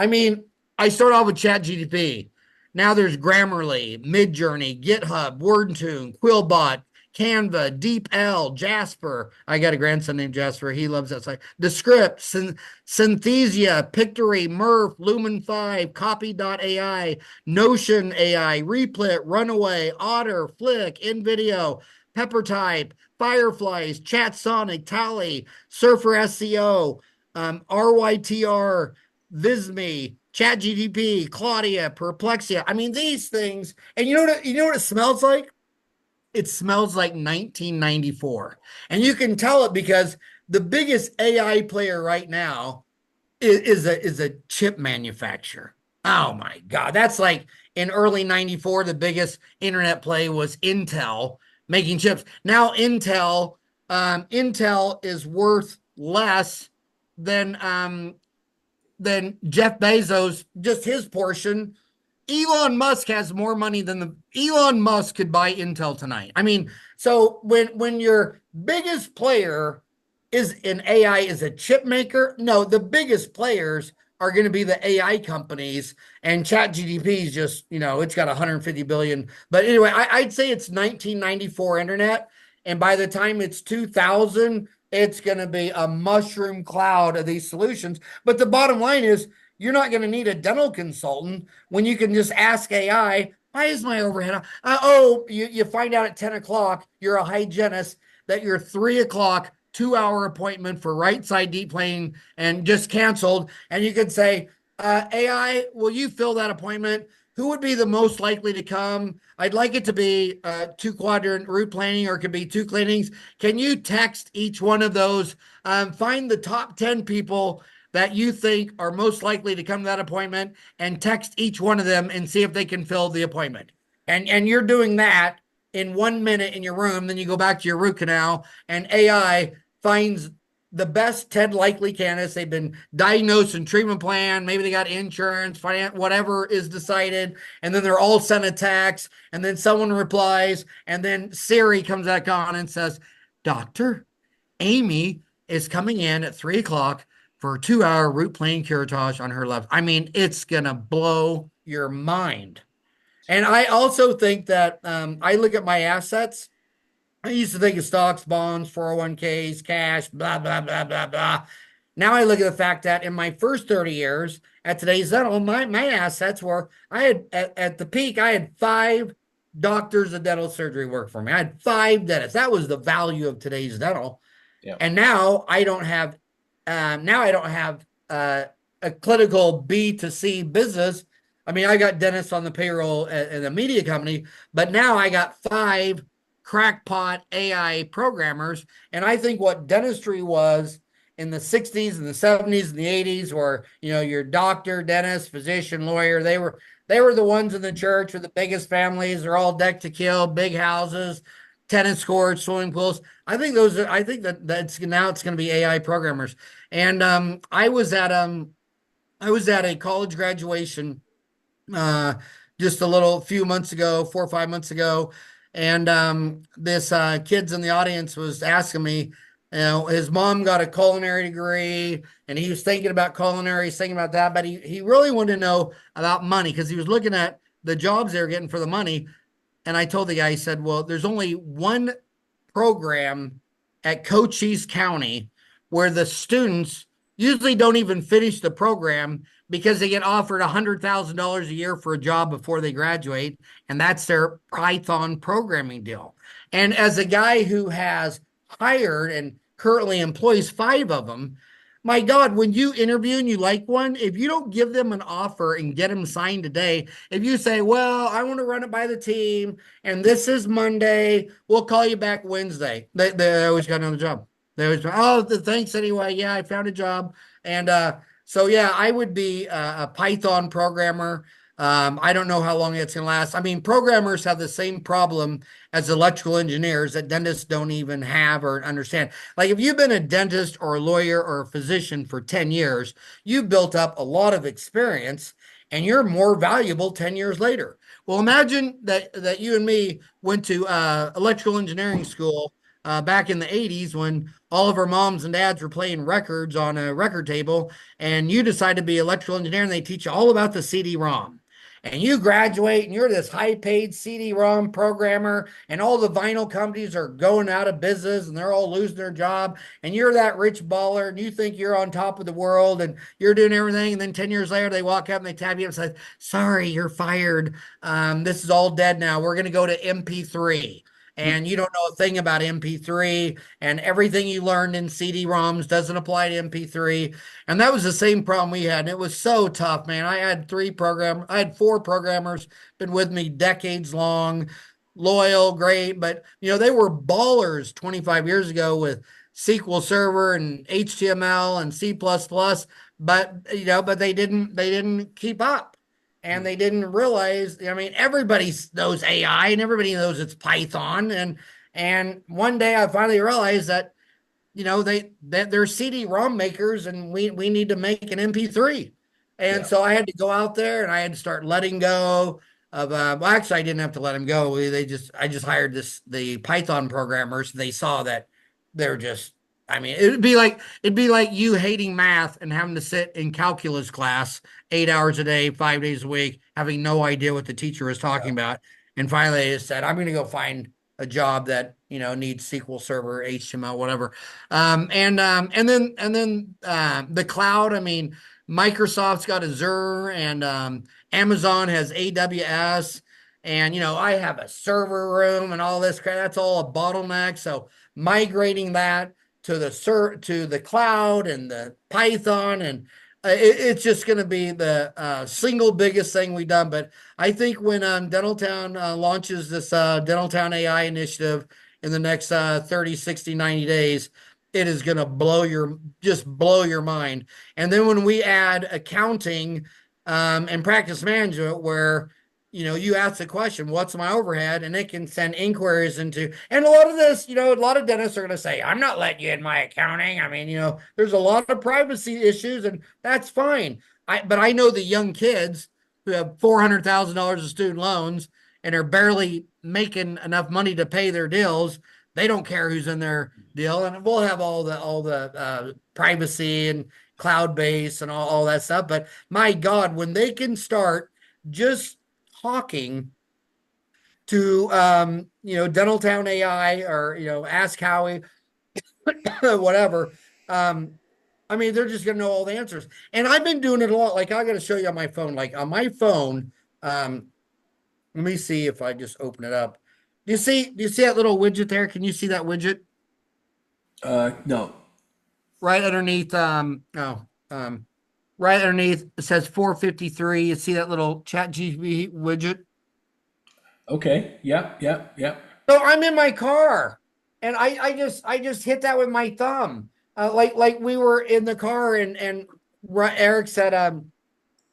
mean, I start off with ChatGPT. Now there's Grammarly, Midjourney, GitHub, WordTune, Quillbot, Canva, DeepL, Jasper. I got a grandson named Jasper. He loves that site. Descript, Synthesia, Pictory, Murph, Lumen 5, Copy.ai, Notion AI, Replit, Runaway, Otter, Flick, InVideo, PepperType, Fireflies, ChatSonic, Tally, Surfer SEO, RYTR, Visme, ChatGPT, Claudia, Perplexia. I mean, these things, and you know what it smells like? It smells like 1994. And you can tell it because the biggest AI player right now is a chip manufacturer. Oh my God. That's like in early 94, the biggest internet play was Intel making chips. Now Intel is worth less than Jeff Bezos, just his portion. Elon Musk has more money than Elon Musk could buy Intel tonight. I mean, so when your biggest player is in AI is a chip maker, no, the biggest players are going to be the AI companies, and ChatGPT is just, it's got 150 billion. But anyway, I'd say it's 1994 internet, and by the time it's 2000, it's going to be a mushroom cloud of these solutions. But the bottom line is, you're not going to need a dental consultant when you can just ask AI, why is my overhead? You find out at 10 o'clock, you're a hygienist, that your 3 o'clock 2 hour appointment for right side deep plane and just canceled. And you could say, AI, will you fill that appointment? Who would be the most likely to come? I'd like it to be two quadrant root planning, or it could be two cleanings. Can you text each one of those? Find the top 10 people that you think are most likely to come to that appointment and text each one of them and see if they can fill the appointment. And you're doing that in 1 minute in your room. Then you go back to your root canal, and AI finds the best 10 likely candidates. They've been diagnosed and treatment plan. Maybe they got insurance, finance, whatever is decided. And then they're all sent a text. And then someone replies. And then Siri comes back on and says, Doctor, Amy is coming in at 3 o'clock for a 2 hour root plane curettage on her left. I mean, it's going to blow your mind. And I also think that I look at my assets. I used to think of stocks, bonds, 401ks, cash, blah, blah, blah, blah, blah. Now I look at the fact that in my first 30 years at today's dental, my assets were, I had at the peak, I had 5 doctors of dental surgery work for me. I had 5 dentists. That was the value of today's dental. Yeah. And now I don't have a clinical B to C business. I mean, I got dentists on the payroll in a media company, but now I got 5 crackpot AI programmers. And I think what dentistry was in the 60s and the 70s and the 80s, where, your doctor, dentist, physician, lawyer, they were the ones in the church with the biggest families. They're all decked to kill, big houses, tennis courts, swimming pools. I think that's now it's going to be AI programmers. And I was at a college graduation uh, just a few months ago, 4 or 5 months ago, and this kids in the audience was asking me, his mom got a culinary degree, and he was thinking about culinary, thinking about that, but he really wanted to know about money because he was looking at the jobs they were getting for the money. And I told the guy, I said, well, there's only one program at Cochise County where the students usually don't even finish the program because they get offered $100,000 a year for a job before they graduate. And that's their Python programming deal. And as a guy who has hired and currently employs 5 of them, my God, when you interview and you like one, if you don't give them an offer and get them signed today, if you say, well, I want to run it by the team and this is Monday, we'll call you back Wednesday. They always got another job. They always, thanks anyway. Yeah, I found a job. And so, yeah, I would be a Python programmer. I don't know how long it's going to last. I mean, programmers have the same problem as electrical engineers that dentists don't even have or understand. Like if you've been a dentist or a lawyer or a physician for 10 years, you've built up a lot of experience and you're more valuable 10 years later. Well, imagine that you and me went to electrical engineering school back in the 80s when all of our moms and dads were playing records on a record table, and you decide to be an electrical engineer and they teach you all about the CD-ROM. And you graduate and you're this high paid CD-ROM programmer, and all the vinyl companies are going out of business and they're all losing their job. And you're that rich baller and you think you're on top of the world and you're doing everything. And then 10 years later, they walk up and they tap you up and say, sorry, you're fired. This is all dead now. We're going to go to MP3. And you don't know a thing about MP3, and everything you learned in CD-ROMs doesn't apply to MP3. And that was the same problem we had. And it was so tough, man. I had 4 programmers been with me decades long, loyal, great, but they were ballers 25 years ago with SQL Server and HTML and C++, but they didn't keep up. And they didn't realize, I mean, everybody knows AI and everybody knows it's Python. And one day I finally realized that, they're CD-ROM makers and we need to make an MP3. And so I had to go out there and I had to start letting go of well, actually I didn't have to let them go. I just hired the Python programmers. They saw that they're just, I mean, it'd be like you hating math and having to sit in calculus class 8 hours a day, 5 days a week, having no idea what the teacher was talking about. And finally, I just said, I'm going to go find a job that, needs SQL Server, HTML, whatever. And then the cloud. I mean, Microsoft's got Azure, and Amazon has AWS. And I have a server room and all this crap. That's all a bottleneck. So migrating that to the cloud and the Python, and it's just going to be the single biggest thing we've done. But I think when Dentaltown launches this Dentaltown AI initiative in the next 30, 60, 90 days, it is going to blow your mind. And then when we add accounting and practice management, where you ask the question, what's my overhead? And it can send inquiries into, and a lot of this, a lot of dentists are going to say, I'm not letting you in my accounting. I mean, there's a lot of privacy issues, and that's fine. But I know the young kids who have $400,000 of student loans and are barely making enough money to pay their deals. They don't care who's in their deal, and we'll have all the privacy and cloud base and all that stuff. But my God, when they can start just talking to Dentaltown AI, or Ask Howie, whatever. I mean, they're just gonna know all the answers. And I've been doing it a lot. Like, I got to show you on my phone. Like on my phone, let me see if I just open it up. Do you see that little widget there? Can you see that widget No. right underneath? Oh, right underneath it says 453. You see that little chat GPT widget? Okay. Yep. Yep. Yep. So I'm in my car, and I just hit that with my thumb. Like we were in the car, and Eric said,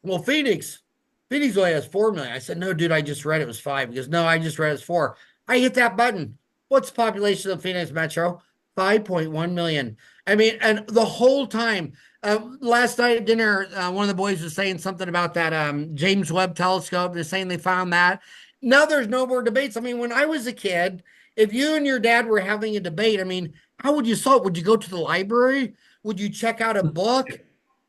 well, Phoenix only has 4 million. I said, no, dude, I just read it was five. He goes, no, I just read it's four. I hit that button. What's the population of Phoenix Metro? 5.1 million. I mean, and the whole time, last night at dinner, one of the boys was saying something about that James Webb telescope. They're saying they found that. Now there's no more debates. I mean, when I was a kid, if you and your dad were having a debate, I mean, how would you solve it? Would you go to the library? Would you check out a book?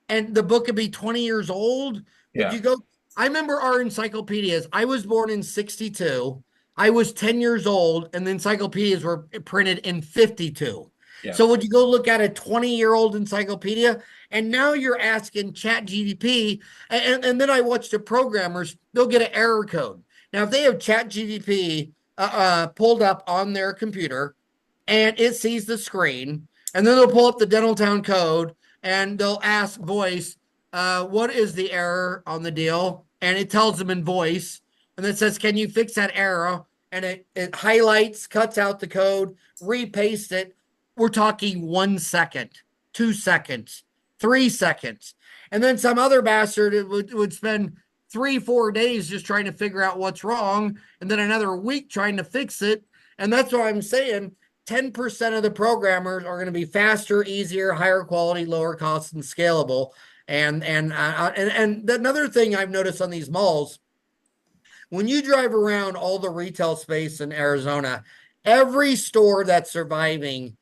And the book could be 20 years old? Would Yeah. you go? I remember our encyclopedias. I was born in 62. I was 10 years old, and the encyclopedias were printed in 52. Yeah. So would you go look at a 20-year-old encyclopedia? And now you're asking Chat GDP, and then I watch the programmers, they'll get an error code. Now, if they have Chat GDP pulled up on their computer and it sees the screen, and then they'll pull up the Dentaltown code and they'll ask voice, what is the error on the deal? And it tells them in voice, and then says, can you fix that error? And it highlights, cuts out the code, repastes it. We're talking 1 second, 2 seconds, 3 seconds. And then some other bastard would spend 3, 4 days just trying to figure out what's wrong, and then another week trying to fix it. And that's what I'm saying. 10% of the programmers are going to be faster, easier, higher quality, lower cost, and scalable. And another thing I've noticed on these malls, when you drive around all the retail space in Arizona, every store that's surviving,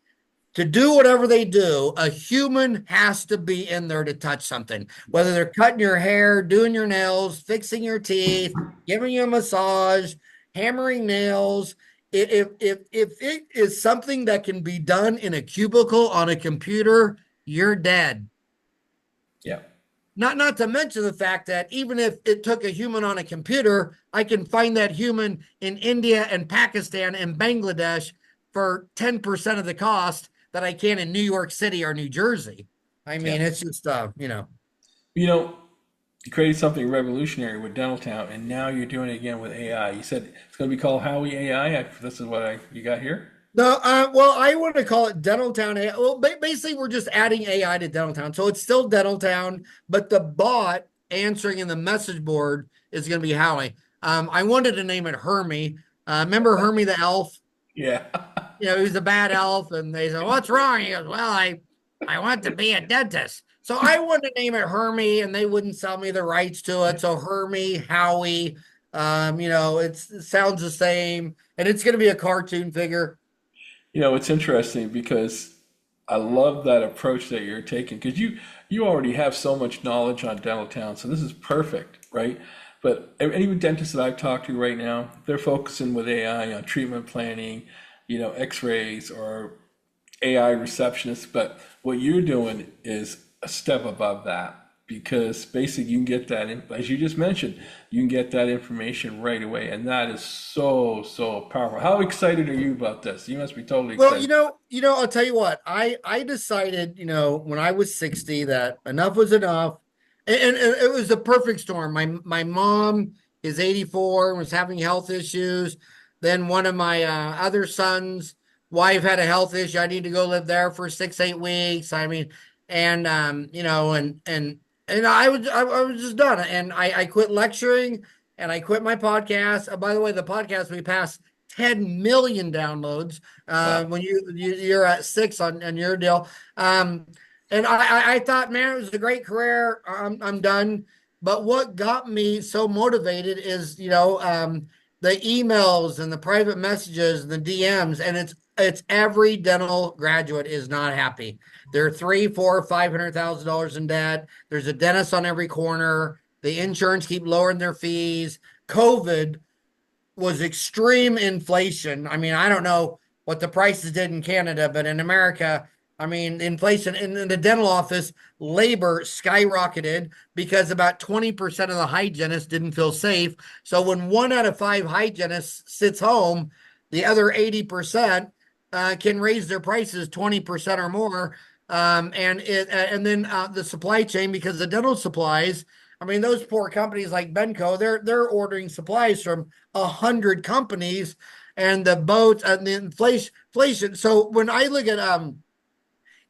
to do whatever they do, a human has to be in there to touch something, whether they're cutting your hair, doing your nails, fixing your teeth, giving you a massage, hammering nails. If it is something that can be done in a cubicle on a computer, you're dead. Yeah. Not to mention the fact that even if it took a human on a computer, I can find that human in India and Pakistan and Bangladesh for 10% of the cost that I can in New York City or New Jersey. I Yeah. mean, it's just You know, you created something revolutionary with Dentaltown, and now you're doing it again with AI. You said it's going to be called Howie AI. This is what you got here. No, well, I want to call it Dentaltown AI. Well, basically, we're just adding AI to Dentaltown, so it's still Dentaltown, but the bot answering in the message board is going to be Howie. I wanted to name it Hermie. Remember Hermie the elf? Yeah. He was a bad elf, and they said, "What's wrong?" He goes, "Well, I want to be a dentist." So I wanted to name it Hermie, and they wouldn't sell me the rights to it. So Hermie, Howie, it sounds the same, and it's going to be a cartoon figure. It's interesting because I love that approach that you're taking because you already have so much knowledge on Dentaltown, so this is perfect, right? But any dentist that I've talked to right now, they're focusing with AI on treatment planning, X-rays or AI receptionists. But what you're doing is a step above that because basically you can get that in, as you just mentioned, you can get that information right away, and that is so powerful. How excited are you about this? You must be totally Well, excited. I'll tell you what. I decided, when I was 60 that enough was enough. And it was a perfect storm. My mom is 84 and was having health issues. Then one of my other sons' wife had a health issue. I need to go live there for 6, 8 weeks. I mean, and I was just done. And I quit lecturing and I quit my podcast. By the way, the podcast we passed 10 million downloads Wow. when you're at six on your deal. And I thought, man, it was a great career. I'm done. But what got me so motivated is, the emails and the private messages and the DMs, and it's every dental graduate is not happy. They're three, four, $500,000 in debt. There's a dentist on every corner. The insurance keep lowering their fees. COVID was extreme inflation. I mean, I don't know what the prices did in Canada, but in America, I mean, inflation in the dental office, labor skyrocketed because about 20% of the hygienists didn't feel safe. So when one out of five hygienists sits home, the other 80% can raise their prices 20% or more. And then the supply chain, because the dental supplies, I mean, those poor companies like Benco, they're ordering supplies from 100 companies, and the boats and the inflation. So when I look at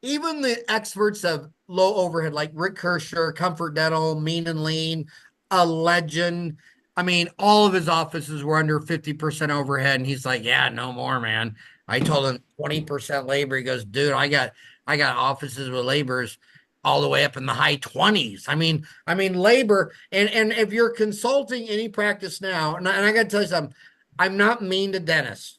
even the experts of low overhead, like Rick Kirscher, Comfort Dental, Mean and Lean, a legend. I mean, all of his offices were under 50% overhead. And he's like, yeah, no more, man. I told him 20% labor. He goes, dude, I got offices with laborers all the way up in the high 20s. I mean, labor, and if you're consulting any practice now, and I gotta tell you something, I'm not mean to dentists.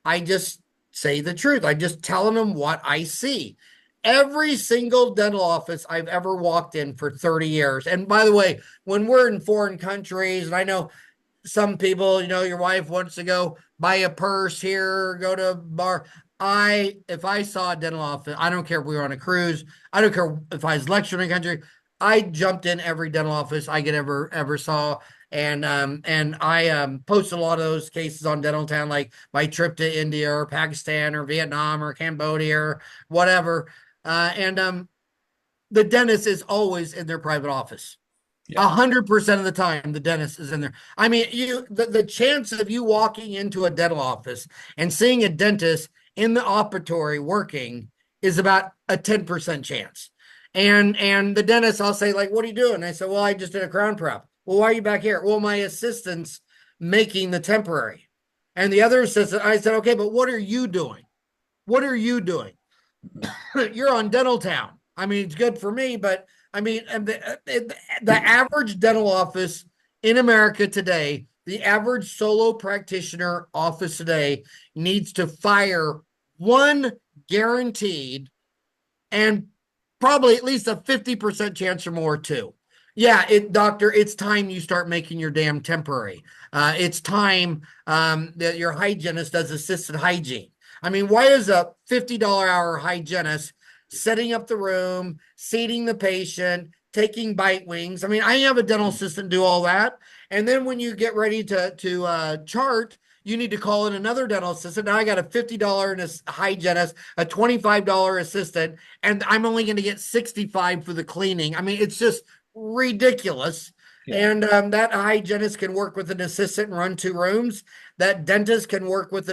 I just say the truth. I just telling them what I see. Every single dental office I've ever walked in for 30 years. And by the way, when we're in foreign countries, and I know some people, your wife wants to go buy a purse here, go to a bar. If I saw a dental office, I don't care if we were on a cruise, I don't care if I was lecturing in a country, I jumped in every dental office I could ever saw. And I posted a lot of those cases on Dental Town, like my trip to India or Pakistan or Vietnam or Cambodia or whatever. And the dentist is always in their private office. Yeah. 100% of the time, the dentist is in there. I mean, the chance of you walking into a dental office and seeing a dentist in the operatory working is about a 10% chance. And the dentist, I'll say, like, what are you doing? I said, well, I just did a crown prep. Well, why are you back here? Well, my assistant's making the temporary. And the other assistant, I said, okay, but what are you doing? What are you doing? You're on Dental Town. I mean, it's good for me, but I mean, the average dental office in America today, the average solo practitioner office today needs to fire one guaranteed and probably at least a 50% chance or more too. Yeah, doctor, it's time you start making your damn temporary. It's time that your hygienist does assisted hygiene. I mean, why is a $50 hour hygienist setting up the room, seating the patient, taking bite wings? I mean, I have a dental assistant do all that. And then when you get ready to chart, you need to call in another dental assistant. Now I got a $50 hygienist, a $25 assistant, and I'm only going to get 65 for the cleaning. I mean, it's just ridiculous. Yeah. And that hygienist can work with an assistant and run two rooms. That dentist can work with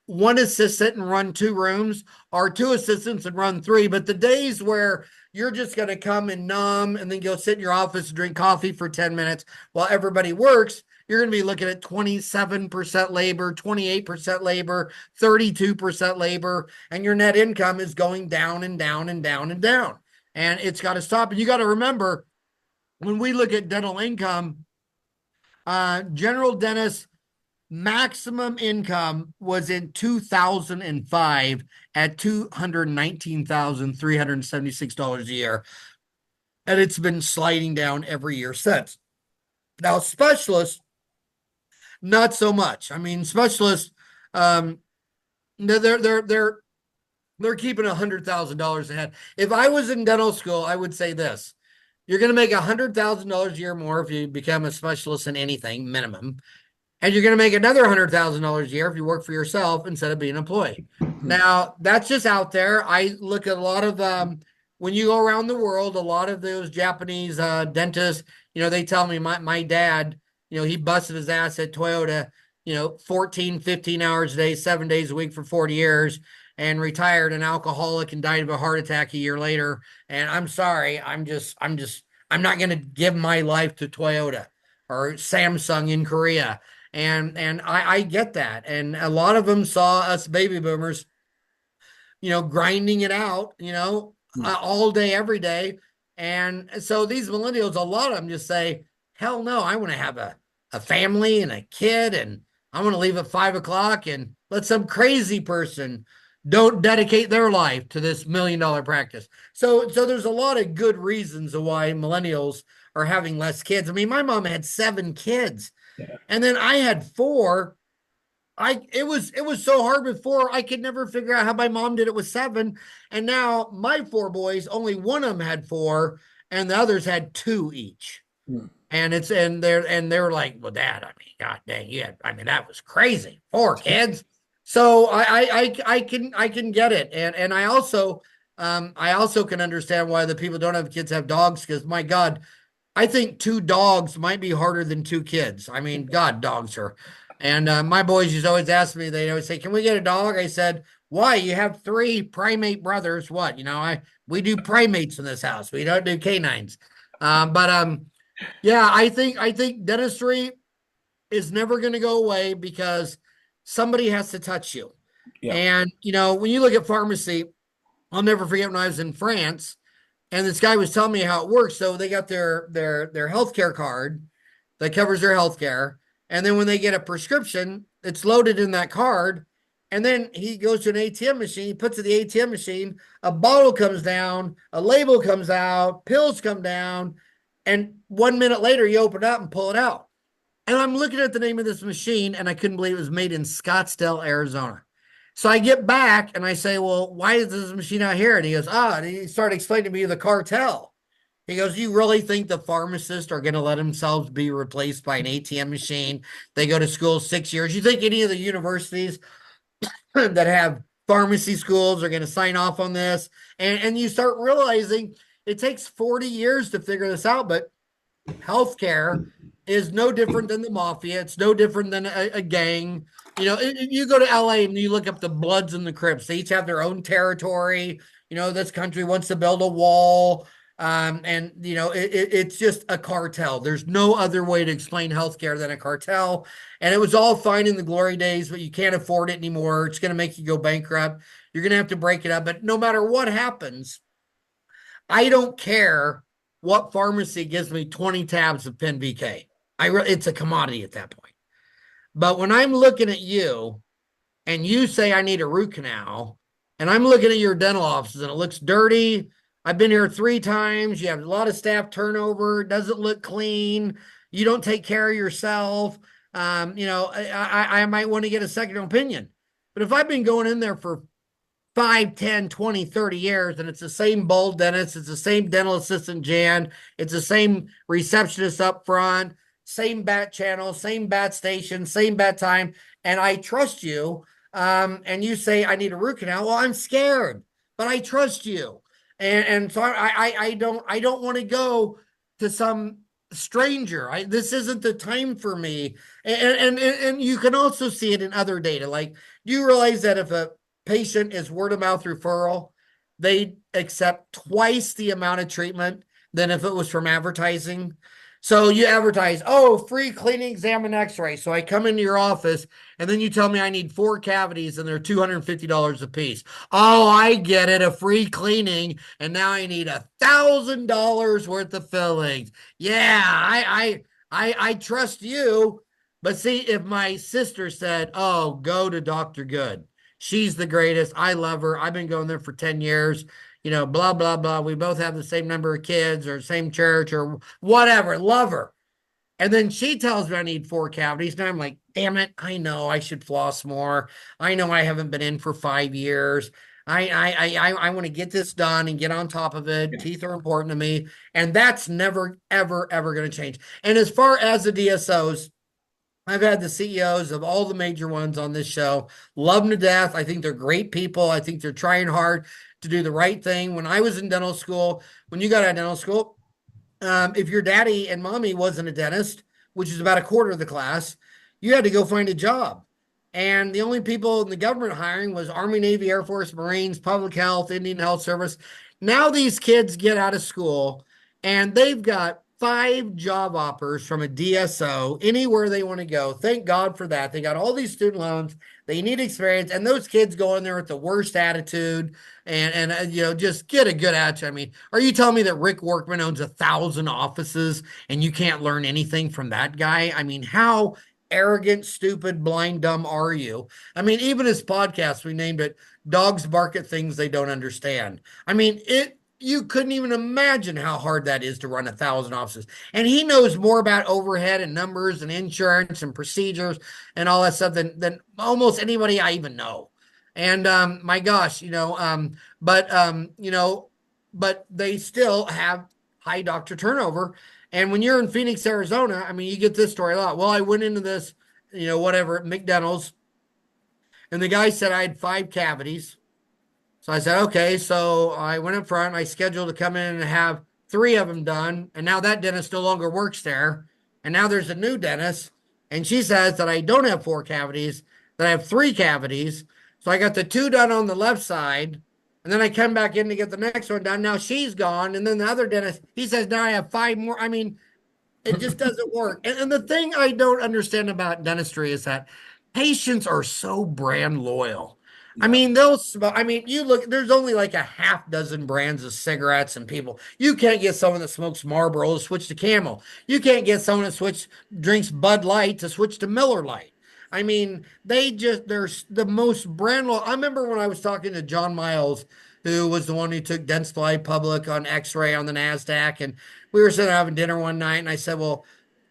one assistant and run two rooms, or two assistants and run three. But the days where you're just going to come and numb and then go sit in your office and drink coffee for 10 minutes while everybody works, you're going to be looking at 27% labor, 28% labor, 32% labor, and your net income is going down and down and down and down. And it's got to stop. And you got to remember, when we look at dental income, general dentists maximum income was in 2005 at $219,376 a year. And it's been sliding down every year since. Now, specialists, not so much. I mean, specialists, um, they're keeping $100,000 ahead. If I was in dental school, I would say this: you're going to make $100,000 a year more if you become a specialist in anything, minimum. And you're going to make another $100,000 a year if you work for yourself instead of being an employee. Now, that's just out there. I look at a lot of when you go around the world, a lot of those Japanese dentists, they tell me my dad, he busted his ass at Toyota, 14, 15 hours a day, 7 days a week for 40 years and retired an alcoholic and died of a heart attack a year later. And I'm sorry, I'm not going to give my life to Toyota or Samsung in Korea. And I get that. And a lot of them saw us baby boomers, grinding it out, all day, every day. And so these millennials, a lot of them just say, hell no, I want to have a family and a kid, and I want to leave at 5 o'clock and let some crazy person don't dedicate their life to this $1 million practice. So there's a lot of good reasons of why millennials are having less kids. I mean, my mom had 7 kids. Yeah. And then I had 4. It was so hard before I could never figure out how my mom did it with 7. And now my 4 boys, only one of them had 4, and the others had 2 each. Hmm. And they're like, well, Dad, I mean, God dang, that was crazy. 4 kids. So I can get it. And I also can understand why the people who don't have kids have dogs, because my God, I think 2 dogs might be harder than 2 kids. I mean, God, dogs are. And my boys used to always ask me, they always say, "Can we get a dog?" I said, "Why? You have 3 primate brothers. What? We do primates in this house. We don't do canines." But yeah, I think dentistry is never going to go away because somebody has to touch you. Yeah. And when you look at pharmacy, I'll never forget when I was in France and this guy was telling me how it works. So they got their healthcare card that covers their healthcare, and then when they get a prescription, it's loaded in that card. And then he goes to an ATM machine, he puts it in the ATM machine, a bottle comes down, a label comes out, pills come down, and 1 minute later you open it up and pull it out. And I'm looking at the name of this machine, and I couldn't believe it was made in Scottsdale, Arizona. So I get back and I say, well, why is this machine out here? And he goes, and he started explaining to me the cartel. He goes, you really think the pharmacists are going to let themselves be replaced by an ATM machine? They go to school 6 years. You think any of the universities that have pharmacy schools are going to sign off on this? And you start realizing it takes 40 years to figure this out, but healthcare is no different than the mafia. It's no different than a gang. You go to LA and you look up the Bloods and the Crips. They each have their own territory. This country wants to build a wall. And it's just a cartel. There's no other way to explain healthcare than a cartel. And it was all fine in the glory days, but you can't afford it anymore. It's going to make you go bankrupt. You're going to have to break it up. But no matter what happens, I don't care what pharmacy gives me 20 tabs of Pen VK. It's a commodity at that point. But when I'm looking at you and you say I need a root canal, and I'm looking at your dental offices and it looks dirty. I've been here 3 times. You have a lot of staff turnover. It doesn't look clean. You don't take care of yourself. I might want to get a second opinion. But if I've been going in there for 5, 10, 20, 30 years, and it's the same bold dentist, it's the same dental assistant Jan, it's the same receptionist up front, same bat channel, same bat station, same bat time, and I trust you, and you say I need a root canal. Well, I'm scared, but I trust you. And so I don't want to go to some stranger. This isn't the time for me. And you can also see it in other data. Like, do you realize that if a patient is word of mouth referral, they accept twice the amount of treatment than if it was from advertising? So you advertise, free cleaning, exam, and x-ray. So I come into your office and then you tell me I need 4 cavities and they're $250 a piece. Oh, I get it. A free cleaning. And now I need $1,000 worth of fillings. Yeah, I trust you. But see, if my sister said, go to Dr. Good. She's the greatest. I love her. I've been going there for 10 years. Blah, blah, blah. We both have the same number of kids or same church or whatever. Love her. And then she tells me I need 4 cavities. And I'm like, damn it, I know I should floss more. I know I haven't been in for 5 years. I want to get this done and get on top of it. Yeah. Teeth are important to me. And that's never, ever, ever going to change. And as far as the DSOs, I've had the CEOs of all the major ones on this show. Love them to death. I think they're great people. I think they're trying hard to do the right thing. When I was in dental school, when you got out of dental school, if your daddy and mommy wasn't a dentist, which is about a quarter of the class, you had to go find a job. And the only people in the government hiring was Army, Navy, Air Force, Marines, Public Health, Indian Health Service. Now these kids get out of school and they've got 5 job offers from a DSO anywhere they want to go. Thank God for that. They got all these student loans. They need experience, and those kids go in there with the worst attitude and just get a good attitude. I mean, are you telling me that Rick Workman owns 1,000 offices and you can't learn anything from that guy? I mean, how arrogant, stupid, blind, dumb are you? I mean, even his podcast, we named it Dogs Bark at Things They Don't Understand. I mean, you couldn't even imagine how hard that is to run 1,000 offices. And he knows more about overhead and numbers and insurance and procedures and all that stuff than almost anybody I even know. And my gosh, but they still have high doctor turnover. And when you're in Phoenix, Arizona, I mean, you get this story a lot. Well, I went into this, whatever, at McDonald's, and the guy said I had 5 cavities. So I said, okay. So I went up front. I scheduled to come in and have 3 of them done. And now that dentist no longer works there. And now there's a new dentist. And she says that I don't have 4 cavities, that I have 3 cavities. So I got the 2 done on the left side. And then I come back in to get the next one done. Now she's gone. And then the other dentist, he says, now I have 5 more. I mean, it just doesn't work. And the thing I don't understand about dentistry is that patients are so brand loyal. I Yeah. mean, you look, there's only like a half dozen brands of cigarettes and people. You can't get someone that smokes Marlboro to switch to Camel. You can't get someone that drinks Bud Light to switch to Miller Light. I mean, they're the most brand loyal. I remember when I was talking to John Miles, who was the one who took Dentsply public on X-ray on the NASDAQ. And we were sitting having dinner one night and I said, well,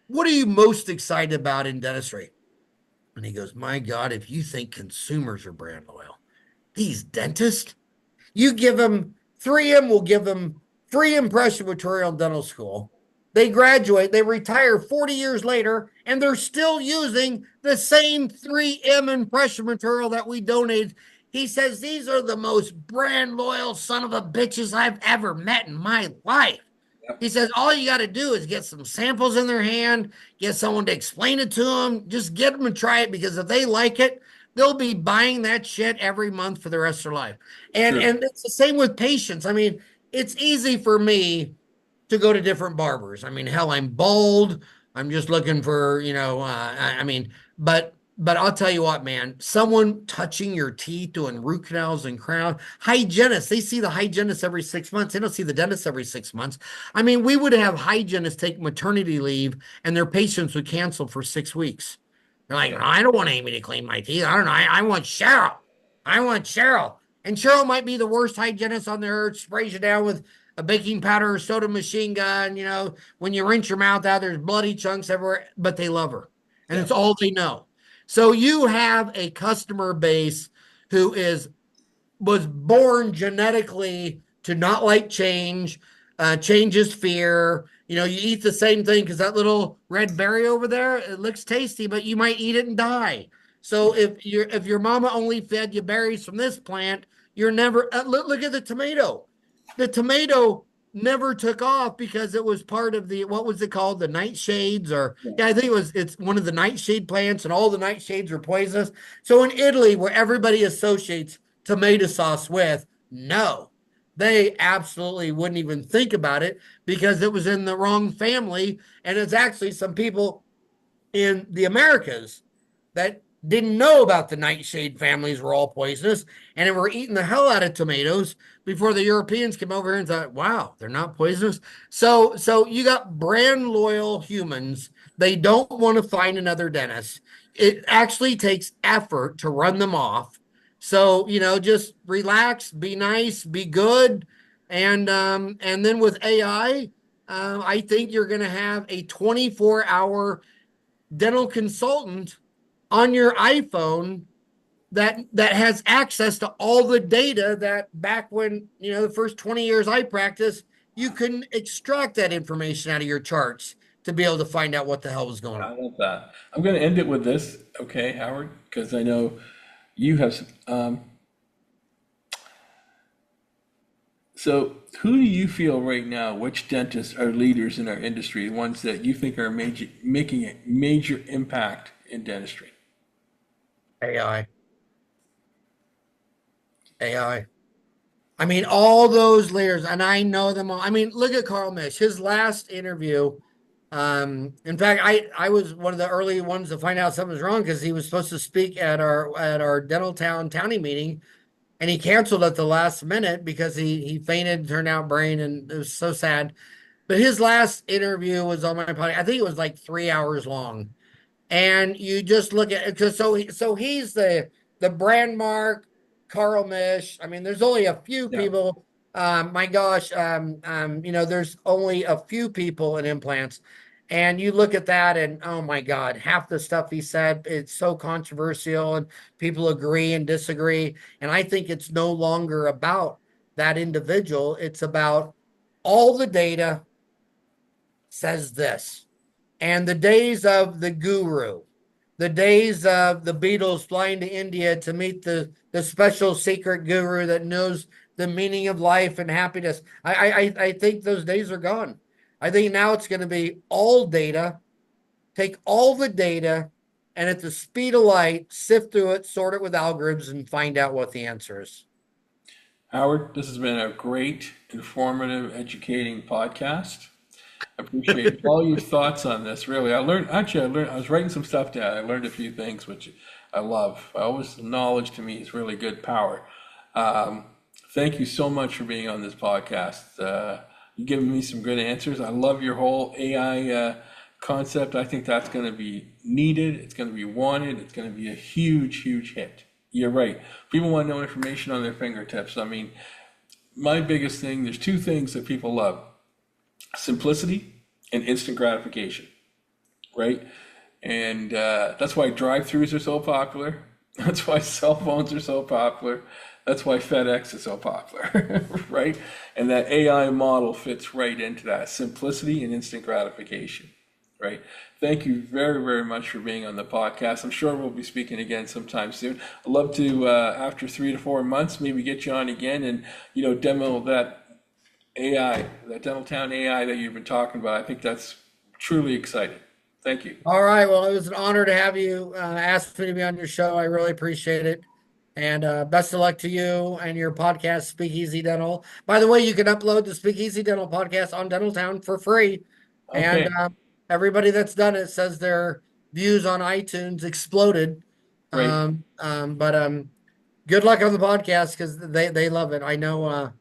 what are you most excited about in dentistry? And he goes, my God, if you think consumers are brand loyal, these dentists, you give them 3M will give them free impression material in dental school. They graduate, they retire 40 years later, and they're still using the same 3M impression material that we donated. He says these are the most brand loyal son of a bitches I've ever met in my life. Yep. He says all you got to do is get some samples in their hand, get someone to explain it to them, just get them to try it, because if they like it, they'll be buying that shit every month for the rest of their life. And True. and it's the same with patients. I mean, it's easy for me to go to different barbers. I mean, hell, I'm bald. I'm just looking for, I mean, but I'll tell you what, man, someone touching your teeth, doing root canals and crown, hygienists, they see the hygienist every 6 months. They don't see the dentist every 6 months. I mean, we would have hygienists take maternity leave and their patients would cancel for 6 weeks. They're like, I don't want Amy to clean my teeth. I don't know. I want Cheryl. I want Cheryl. And Cheryl might be the worst hygienist on the earth, sprays you down with a baking powder or soda machine gun. When you rinse your mouth out, there's bloody chunks everywhere, but they love her. And Yeah. it's all they know. So you have a customer base who was born genetically to not like change. Change is fear. You eat the same thing because that little red berry over there, it looks tasty, but you might eat it and die. So if your mama only fed you berries from this plant, you're never look at the tomato. The tomato never took off because it was part of the, what was it called, the nightshades, or Yeah. yeah, I think it's one of the nightshade plants, and all the nightshades are poisonous. So in Italy, where everybody associates tomato sauce with, no, they absolutely wouldn't even think about it because it was in the wrong family. And it's actually some people in the Americas that didn't know about the nightshade families were all poisonous and were eating the hell out of tomatoes before the Europeans came over here and thought, wow, they're not poisonous. So you got brand loyal humans. They don't want to find another dentist. It actually takes effort to run them off. So, just relax, be nice, be good. And then with AI, I think you're going to have a 24-hour dental consultant on your iPhone that has access to all the data that back when, the first 20 years I practiced, you couldn't extract that information out of your charts to be able to find out what the hell was going I on. love that. I'm going to end it with this, okay, Howard, because I know you have. So, who do you feel right now? Which dentists are leaders in our industry? The ones that you think are making a major impact in dentistry? AI. AI. I mean, all those layers, and I know them all. I mean, look at Carl Misch. His last interview. In fact, I was one of the early ones to find out something was wrong because he was supposed to speak at our dental town townie meeting, and he canceled at the last minute because he fainted, turned out brain, and it was so sad. But his last interview was on my podcast. I think it was like 3 hours long, and you just look at because so he's the brand mark Carl Mish. I mean, there's only a few Yeah. people. My gosh, there's only a few people in implants, and you look at that, and oh my God, half the stuff he said it's so controversial, and people agree and disagree. And I think it's no longer about that individual; it's about all the data says this. And the days of the guru, the days of the Beatles flying to India to meet the special secret guru that knows the meaning of life and happiness. I think those days are gone. I think now it's going to be all data, take all the data, and at the speed of light, sift through it, sort it with algorithms, and find out what the answer is. Howard, this has been a great, informative, educating podcast. I appreciate all your thoughts on this. Really, I was writing some stuff down. I learned a few things, which I love. I always, knowledge to me is really good power. Um, Thank you so much for being on this podcast. You've given me some good answers. I love your whole AI concept. I think that's going to be needed. It's going to be wanted. It's going to be a huge, huge hit. You're right. People want to know information on their fingertips. I mean, my biggest thing, there's two things that people love: simplicity and instant gratification, right? And that's why drive-throughs are so popular. That's why cell phones are so popular. That's why FedEx is so popular, right? And that AI model fits right into that simplicity and instant gratification, right? Thank you very, very much for being on the podcast. I'm sure we'll be speaking again sometime soon. I'd love to, after 3 to 4 months, maybe get you on again and, demo that AI, that Dental Town AI that you've been talking about. I think that's truly exciting. Thank you. All right. Well, it was an honor to have you ask me to be on your show. I really appreciate it. And best of luck to you and your podcast, Speakeasy Dental. By the way, you can upload the Speakeasy Dental podcast on Dental Town for free. And Okay, everybody that's done it says their views on iTunes exploded. great. But good luck on the podcast because they love it. I know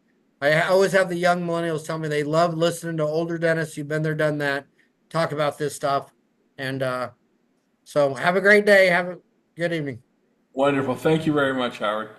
I always have the young millennials tell me they love listening to older dentists. You've been there, done that, talk about this stuff. And so have a great day. Have a good evening. Wonderful. Thank you very much, Howard.